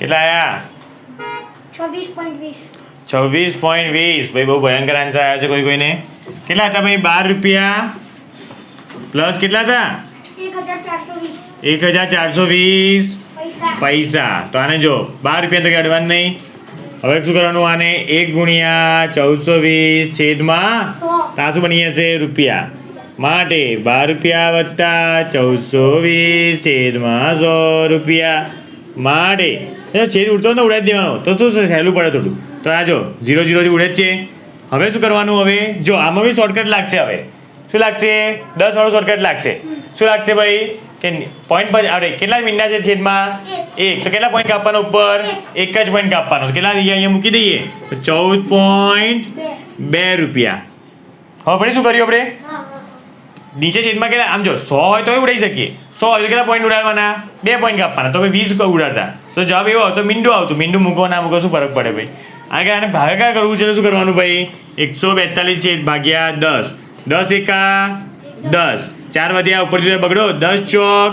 કેટલા આયા? 26.20 ભાઈ બહુ ભયંકર આન્સર આવ્યો છે કોઈને. કેટલા હતા ભાઈ? ₹12 પ્લસ કેટલા હતા? 1420 1420 પૈસા. તો આને જો 12 રૂપિયા તો કાઢવાનું નહીં. હવે શું કરવાનું? આને 1 ગુણ્યા 1420 છેદમાં તો આ શું બની જશે? રૂપિયા. માટે 12 રૂપિયા વત્તા 1420 છેદમાં 100 રૂપિયા. માટે છેદ ઉડતો ને ઉડાડી દેવાનો તો શું સહેલું પડે થોડું. તો આ જો 0 0 થી ઉડે જ છે. હવે શું કરવાનું? હવે જો આમાં બી શોર્ટકટ લાગશે. હવે શું લાગશે? 10 વાળું શોર્ટકટ લાગશે. શું લાગશે ભાઈ? કે પોઈન્ટ પર આપણે કેટલા મીંડા છે છેદમાં? 1. તો કેટલા પોઈન્ટ કાપવાનો ઉપર? એક જ પોઈન્ટ કાપવાનો. કેટલા અહીંયા મૂકી દઈએ તો 14.2 રૂપિયા. હવે આપણે શું કર્યું? આપણે નીચે છેદમાં કેટલા? આમ જો 100 હોય તો ઉડાડી શકીએ. 100 હોય તો કેટલા પોઈન્ટ ઉડાડવાના? 2 પોઈન્ટ કાપવાના. તો ભાઈ 20 ઉડાડતા તો જવાબ એવો હતો મીંડું આવતું. મીંડું મૂકો ના મૂકો શું ફરક પડે ભાઈ? આગળ આને ભાગાકાર કરવું છે તો શું કરવાનું ભાઈ? 142 છેદ ભાગ્યા 10. 10 એકા 10. 4 વધ્યા ઉપરથી બગડો. 10 ચોક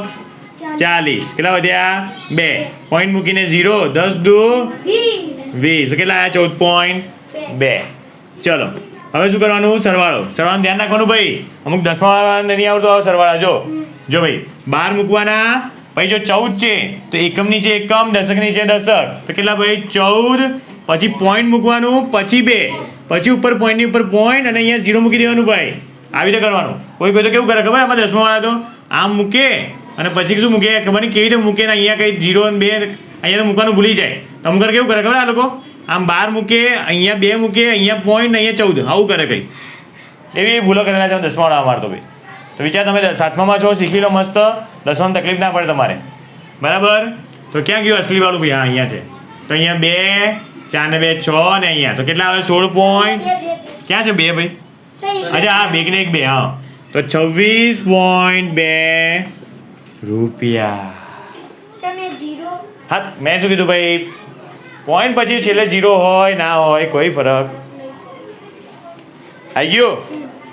40. કેટલા વધ્યા? 2 પોઈન્ટ મૂકીને 0. 10 દુ 20. તો કેટલા આવ્યા? 14.2. ચલો હવે શું કરવાનું? સરવાળો. સરવાળાનું ધ્યાન રાખવાનું ભાઈ. અમુક 10માં નહીં આવડતો સરવાળા. જો ભાઈ 12 મૂકવાના. પછી જો 14 છે તો એકમ નીચે એકમ, દશક નીચે દશક. તો કેટલા ભાઈ? 14. પછી પોઈન્ટ મૂકવાનું, પછી 2, પછી ઉપર પોઈન્ટની ઉપર પોઈન્ટ અને અહીંયા 0 મૂકી દેવાનું ભાઈ. આવી રીતે કરવાનું. કોઈ તો કેવું કરે ખબર? આમાં 10માં વાળા તો આમ મૂકે અને પછી શું મૂકે ખબર નહીં કેવી રીતે મૂકે ને અહીંયા કંઈ 0 અને 2 અહીંયા તો મૂકવાનું ભૂલી જાય. તો અમુક કેવું કરે ખબર? આ લોકો આમ 12 મૂકે, અહીંયા 2 મૂકે, અહીંયા પોઈન્ટ, અહીંયા 14. આવું કરે કંઈ. એવી ભૂલો કરેલા છે 10માં વાળા અમારે તો ભાઈ. તો વિચાર તમે 7માં છો, શીખી લો મસ્ત. 10માં તકલીફ ના પડે તમારે. બરાબર? તો ક્યાં ગયું અસલી વાળું ભાઈ? હા અહીંયા છે. તો અહીંયા 2, 4 ને 2 6 અને અહીંયા તો કેટલા આવે? 16 પોઈન્ટ. ક્યાં છે 2 ભાઈ? અચ્છા હા 2 ને 1 2. હા તો 26.2 રૂપિયા. હા મેં શું કીધું ભાઈ? પોઈન્ટ પછી છેલ્લે 0 હોય ના હોય કોઈ ફરક આવી ગયો?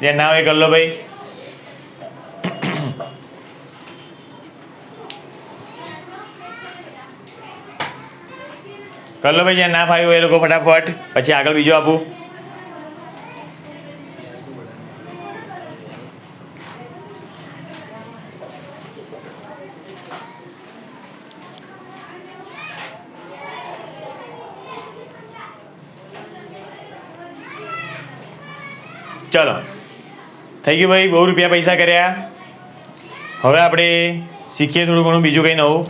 જે ના હોય કરી લો ભાઈ. કર લો ભાઈ. જ્યાં ના ફાવ્યું હોય એ લોકો ફટાફટ. પછી આગળ બીજો આપું. ચલો થઈ ગયું ભાઈ. બહુ રૂપિયા પૈસા કર્યા. હવે આપણે શીખીએ થોડું ઘણું બીજું કંઈ નવું.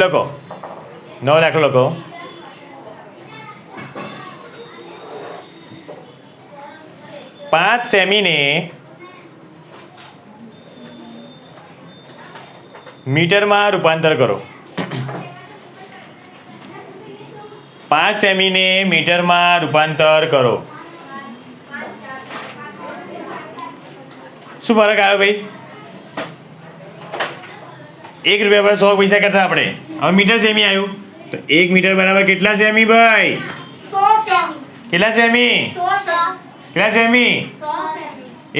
લખો 9 દાખલો લખો. પાંચ સેમીને મીટરમાં રૂપાંતર કરો. 5 સેમીને મીટરમાં રૂપાંતર કરો. શું ફરક આવ્યો ભાઈ? 1 રૂપિયા પર 100 પૈસા કરતા આપણે. હવે મીટર સેમી આવ્યું તો 1 મીટર બરાબર કેટલા સેમી ભાઈ? 100 સેમી. કેટલા સેમી? 100 કેટલા સેમી?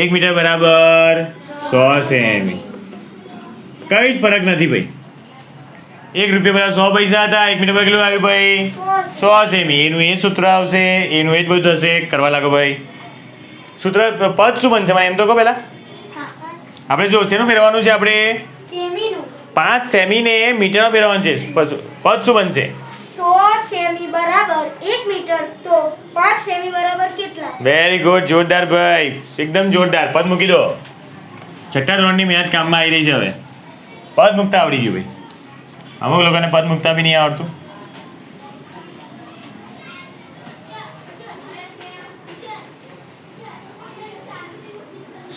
1 મીટર બરાબર 100 સેમી. કઈ જ ફરક નથી ભાઈ. 1 રૂપિયા બરાબર 100 પૈસા હતા. 1 મીટર પર કેટલું આવ્યું ભાઈ? 100 સેમી. એનું એ જ સૂત્ર આવશે, એનું એ જ બધું થશે. કરવા લાગો ભાઈ. સૂત્ર પદ શું બનશે મને એમ તો કહો પહેલા. આપણે જો શેનું ફેરવાનું છે? આપણે 5 સેમીને મીટરમાં ફેરવવાનું છે. પદ શું બનશે? 100 સેમી બરાબર 1 મીટર. તો 5 સેમી બરાબર કેટલા? Very good. જોરદાર ભાઈ. એકદમ જોરદાર. પદ મૂકી દો. છઠ્ઠા ધોરણની મહેનત કામમાં આવી રહી છે. હવે પદ મૂકતા આવડી ગયું ભાઈ. અમુક લોકોને પદ મૂકતા બી નહીં આવડતું.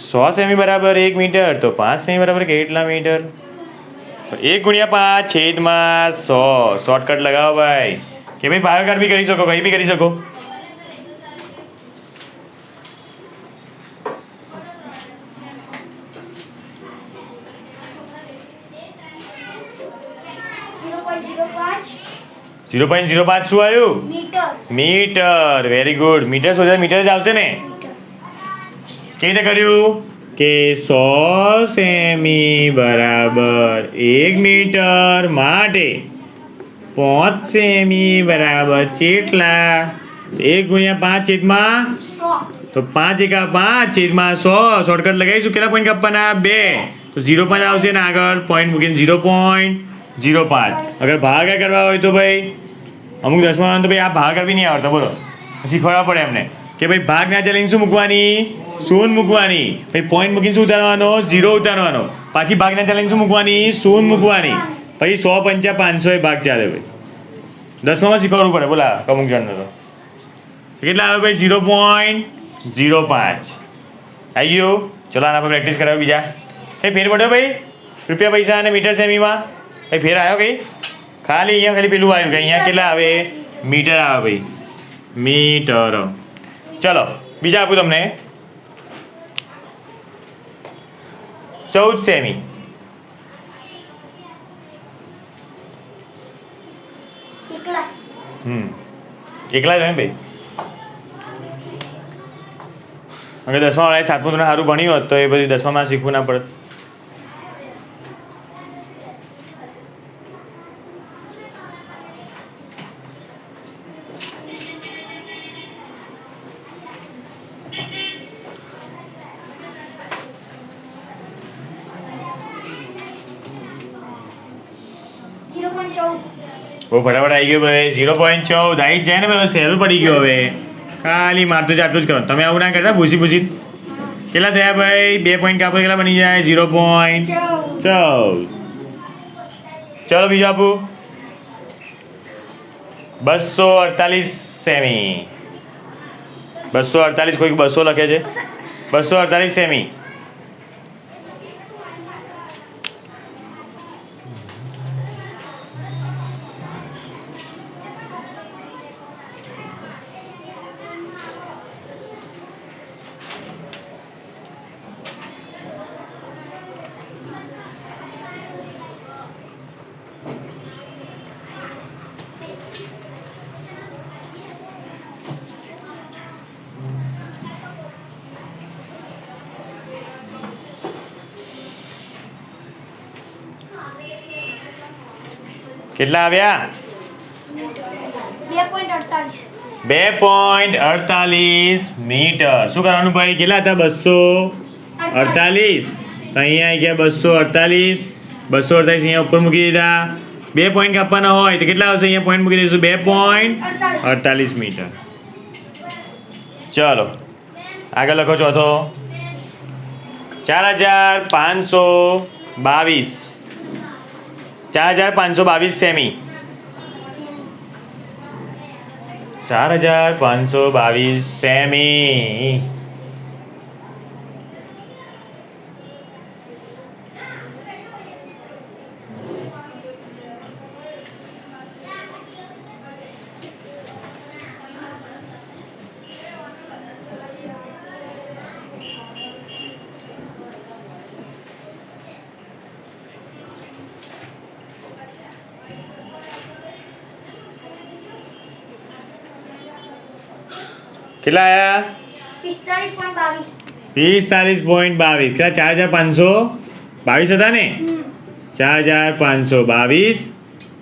સો સેમી બરાબર 1 મીટર. તો 5 સેમી બરાબર કેટલા મીટર? 1 ગુણ્યા 5 છેદમાં 100. શોર્ટકટ લગાવો ભાઈ. કે ભાઈ ભાગાકાર બી કરી શકો, કઈ બી કરી શકો. ઝીરો પોઈન્ટ 05 શું આવ્યું? મીટર. Very good. મીટર શોધે મીટર જ આવશે ને. કેવી રીતે કર્યું? કે 100 સેમી બરાબર 1 મીટર માટે 5 સેમી બરાબર કેટલા? 1 ગુણ્યા 5 છેદમાં 100. તો 5 એકા 5 છેદમાં 100 શોર્ટકટ લગાવીશું કેટલા પોઈન્ટ કાપવાના 2 તો 0.5 આવશે ને આગળ પોઈન્ટ મૂકીને 0.05 અગર ભાગાકાર કરવા હોય તો ભાઈ અમુક દસમાં તો ભાઈ આ ભાગાકાર બી નહીં આવડતો બોલો શીખવાડવા પડે એમને કે ભાઈ ભાગ ના ચાલીને શું મૂકવાની શૂન્ય મૂકવાની ભાઈ પોઈન્ટ મૂકીને શું ઉતારવાનો 0 ઉતારવાનો પાછી ભાગ ના ચાલીને શું મૂકવાની શૂન્ય મૂકવાની પછી 100 પંચા 500 એ ભાગ ચાલે ભાઈ દસમામાં શીખવાડવું પડે બોલા અમુક જણને તો કેટલા આવે ભાઈ 0.05 આવી ગયું ચલો આના પર પ્રેક્ટિસ કરાવો બીજા એ ફેર પડ્યો ભાઈ રૂપિયા પૈસા અને મીટર સેમીમાં એ ફેર આવ્યો કઈ ખાલી અહીંયા ખાલી પેલું આવ્યું કે અહીંયા કેટલા આવે મીટર આવે ભાઈ મીટર ચલો બીજા આપું તમને 14 સેમી એકલા એકલા જ હોય ને ભાઈ અગર દસમા વાળાએ સાતમું ધોરણ સારું ભણ્યું હોત તો એ બધું દસમામાં શીખવું ના પડત બહુ ફટાફટ આવી ગયો ભાઈ 0.14 આવી જ જાય ને ભાઈ સહેલું પડી ગયો હવે ખાલી મારતું જ આટલું જ કરવાનું તમે આવું ના કરતા પૂછી કેટલા થયા ભાઈ 2 પોઈન્ટ કાપો કેટલા બની જાય 0.14 ચલો બીજું આપું 248 સેમી 248 કોઈક 200 લખે છે 248 સેમી કેટલા આવ્યા 2.48 મીટર શું કરવાનું ભાઈ કેટલા હતા 248 તો અહીંયા આવી ગયા 248 અહીંયા ઉપર મૂકી દીધા 2 પોઈન્ટ કાપવાના હોય તો કેટલા આવશે અહીંયા પોઈન્ટ મૂકી દઈશું 2.48 મીટર ચલો આગળ લખો ચોથો 4522 સેમી 4522 સેમી કેટલા આયા 45.22 કેટલા 4522 હતા ને 4522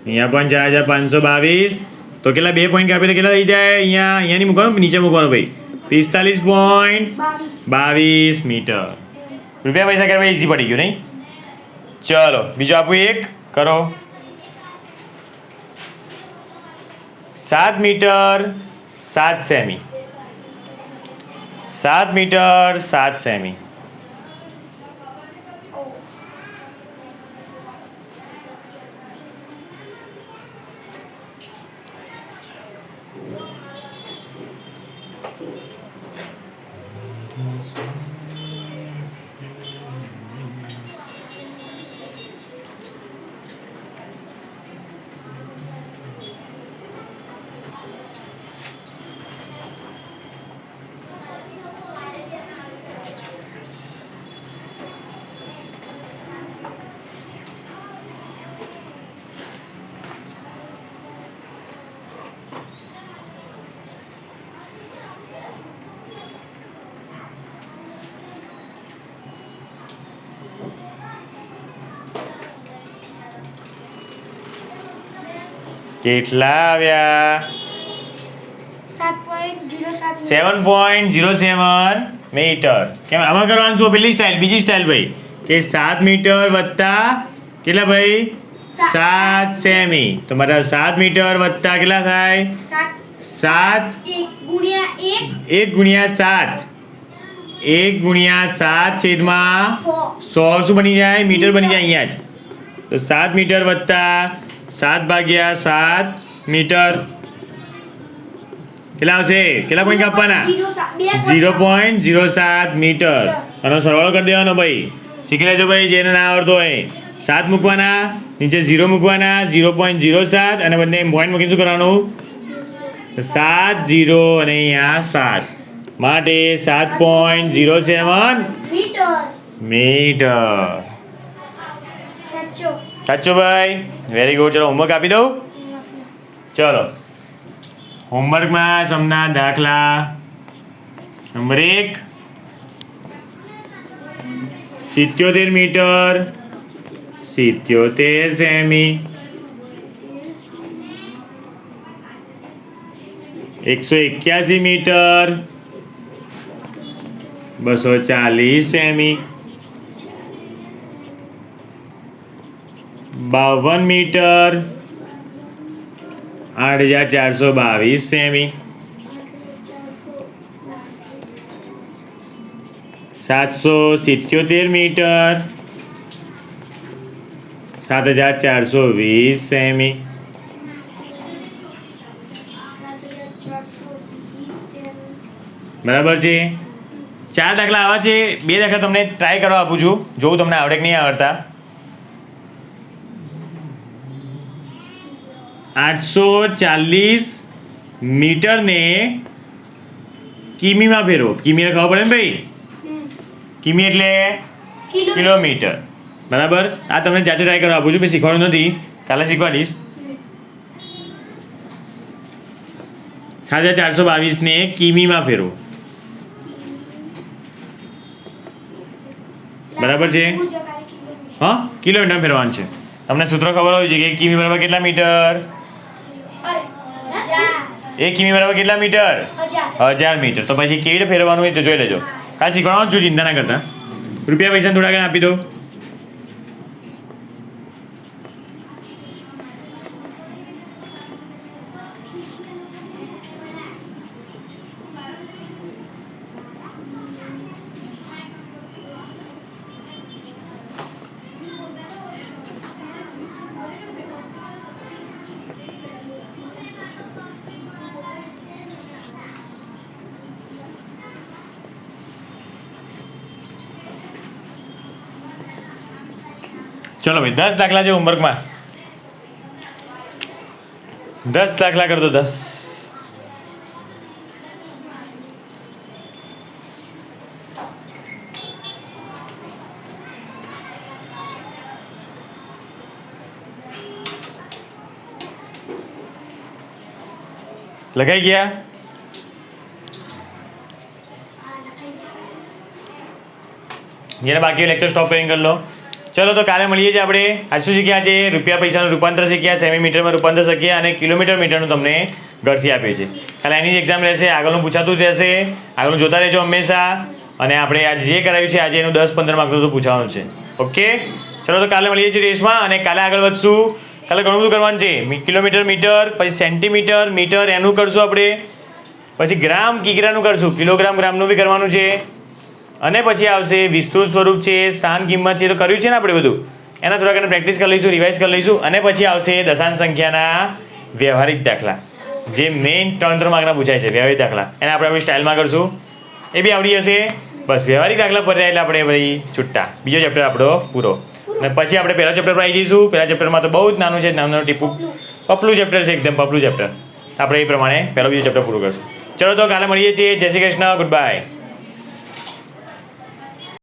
અહીંયા પણ 4522 તો કેટલા 2 પોઈન્ટ કાપે તો કેટલા થઈ જાય અહીંયા નહીં મૂકવાનું નીચે મૂકવાનું ભાઈ 45.22 મીટર રૂપિયા પૈસા કરવા ઈઝી પડી ગયું નહીં ચલો બીજું આપું એક કરો 7 મીટર 7 સેમી 7 મીટર 7 સેમી કેટલા આવ્યા 7.07 7.07 મીટર. કેમ આમાં કરવાનું શું? પેલી સ્ટાઇલ, બીજી સ્ટાઇલ ભાઈ, કે 7 મીટર વત્તા કેટલા ભાઈ? 7 સેમી. તો મારા 7 મીટર વત્તા કેટલા થાય? 7 1 ગુણ્યા 7 1 ગુણ્યા 7 છેદમાં 100 શું બની જાય? મીટર બની જાય અહીંયા જ. તો 7 મીટર વત્તા 7 ભાગ્યા 7 મીટર કેટલા આવશે? કેટલા પોઈન્ટ કાપવાના? 0.07 મીટર. આનો સરવાળો કરી દેવાનો ભાઈ. શીખી લેજો ભાઈ, જેને ના આવડતો હોય. 7 મૂકવાના, નીચે 0 મૂકવાના, 0.07 અને બંને પોઈન્ટ મૂકીને શું કરવાનું? 7 0 અને અહીંયા 7 માટે 7.07 મીટર. સાચું ભાઈ, વેરી ગુડ. ચલો હોમવર્ક આપી દઉં. ચલો હોમવર્કમાં સમના દાખલા નંબર 1 77 મીટર 77 સેમી 181 મીટર 240 સેમી 52 મીટર 8422 સેમી 777 મીટર 7420 સેમી બરાબર છે. 4 દાખલા આવા છે. 2 દાખલા તમને ટ્રાય કરવા આપું છું, જોઉં તમને આવડે કે નહીં આવડતા. 840 મીટરને કિમીમાં ફેરવો. કિમીને ખબર પડે ને ભાઈ? કિમી એટલે કિલોમીટર. બરાબર. આ તમને જાતે ટ્રાય કરવા આપું છું, મેં શીખવાનું નથી, કાલે શીખવાડીશ. 7422 ને કિમીમાં ફેરવો. બરાબર છે? હા, કિલોમીટર ફેરવાનું છે. તમને સૂત્ર ખબર હોય છે કે 1 કિમી બરાબર કેટલા મીટર? 1 કિમી બરાબર કેટલા મીટર? 1000 મીટર. તો પછી કેવી રીતે ફેરવાનું હોય તો જોઈ લેજો. કાલ શીખવાનું છું, ચિંતા ના કરતા. રૂપિયા પૈસા થોડા ઘણા આપી દો. ચલો ભાઈ 10 દાખલા છે હોમવર્કમાં. 10 દાખલા કર દો. 10 લગાઈ ગયા? જેને બાકી લેક્ચર સ્ટોપ કરીને કરી લો. ચલો તો કાલે મળીએ છીએ આપણે. આજ શું શીખ્યા છે? રૂપિયા પૈસાનું રૂપાંતર શીખ્યા, સેમીમીટરમાં રૂપાંતર શીખ્યા અને કિલોમીટર મીટરનું તમને ઘરથી આપ્યું છે. કાલે એની જ એક્ઝામ રહેશે, આગળનું પૂછાતું જ રહેશે. આગળનું જોતા રહેજો હંમેશા. અને આપણે આજે જે કરાવ્યું છે આજે એનું 10-15 માર્કનું તો પૂછવાનું છે. ઓકે, ચલો તો કાલે મળીએ છીએ ટેસ્ટમાં અને કાલે આગળ વધશું. કાલે ઘણું બધું કરવાનું છે. કિલોમીટર મીટર, પછી સેન્ટીમીટર મીટર એનું કરશું આપણે, પછી ગ્રામ કિગ્રાનું કરશું, કિલોગ્રામ ગ્રામનું બી કરવાનું છે. અને પછી આવશે વિસ્તૃત સ્વરૂપ છે, સ્થાન કિંમત છે, તો કર્યું છે ને આપણે બધું. એના થોડા ઘણા પ્રેક્ટિસ કરી લઈશું, રિવાઇઝ કરી લઈશું. અને પછી આવશે દશાંશ સંખ્યાના વ્યવહારિક દાખલા, જે મેઇન 3 માર્કના પૂછાય છે વ્યવહારિક દાખલા. એને આપણે આપણી સ્ટાઇલમાં કરશું, એ બી આવડી જશે. બસ વ્યવહારિક દાખલા પર એટલે આપણે ભાઈ છૂટા. બીજો ચેપ્ટર આપણો પૂરો. અને પછી આપણે પહેલા ચેપ્ટર પર આવી જઈશું. પહેલા ચેપ્ટરમાં તો બહુ જ નાનું છે, નાનું ટીપું પપલું ચેપ્ટર છે, એકદમ પપલું ચેપ્ટર. આપણે એ પ્રમાણે પહેલો બીજો ચેપ્ટર પૂરું કરશું. ચલો તો કાલે મળીએ છીએ. જય શ્રી કૃષ્ણ, ગુડ બાય.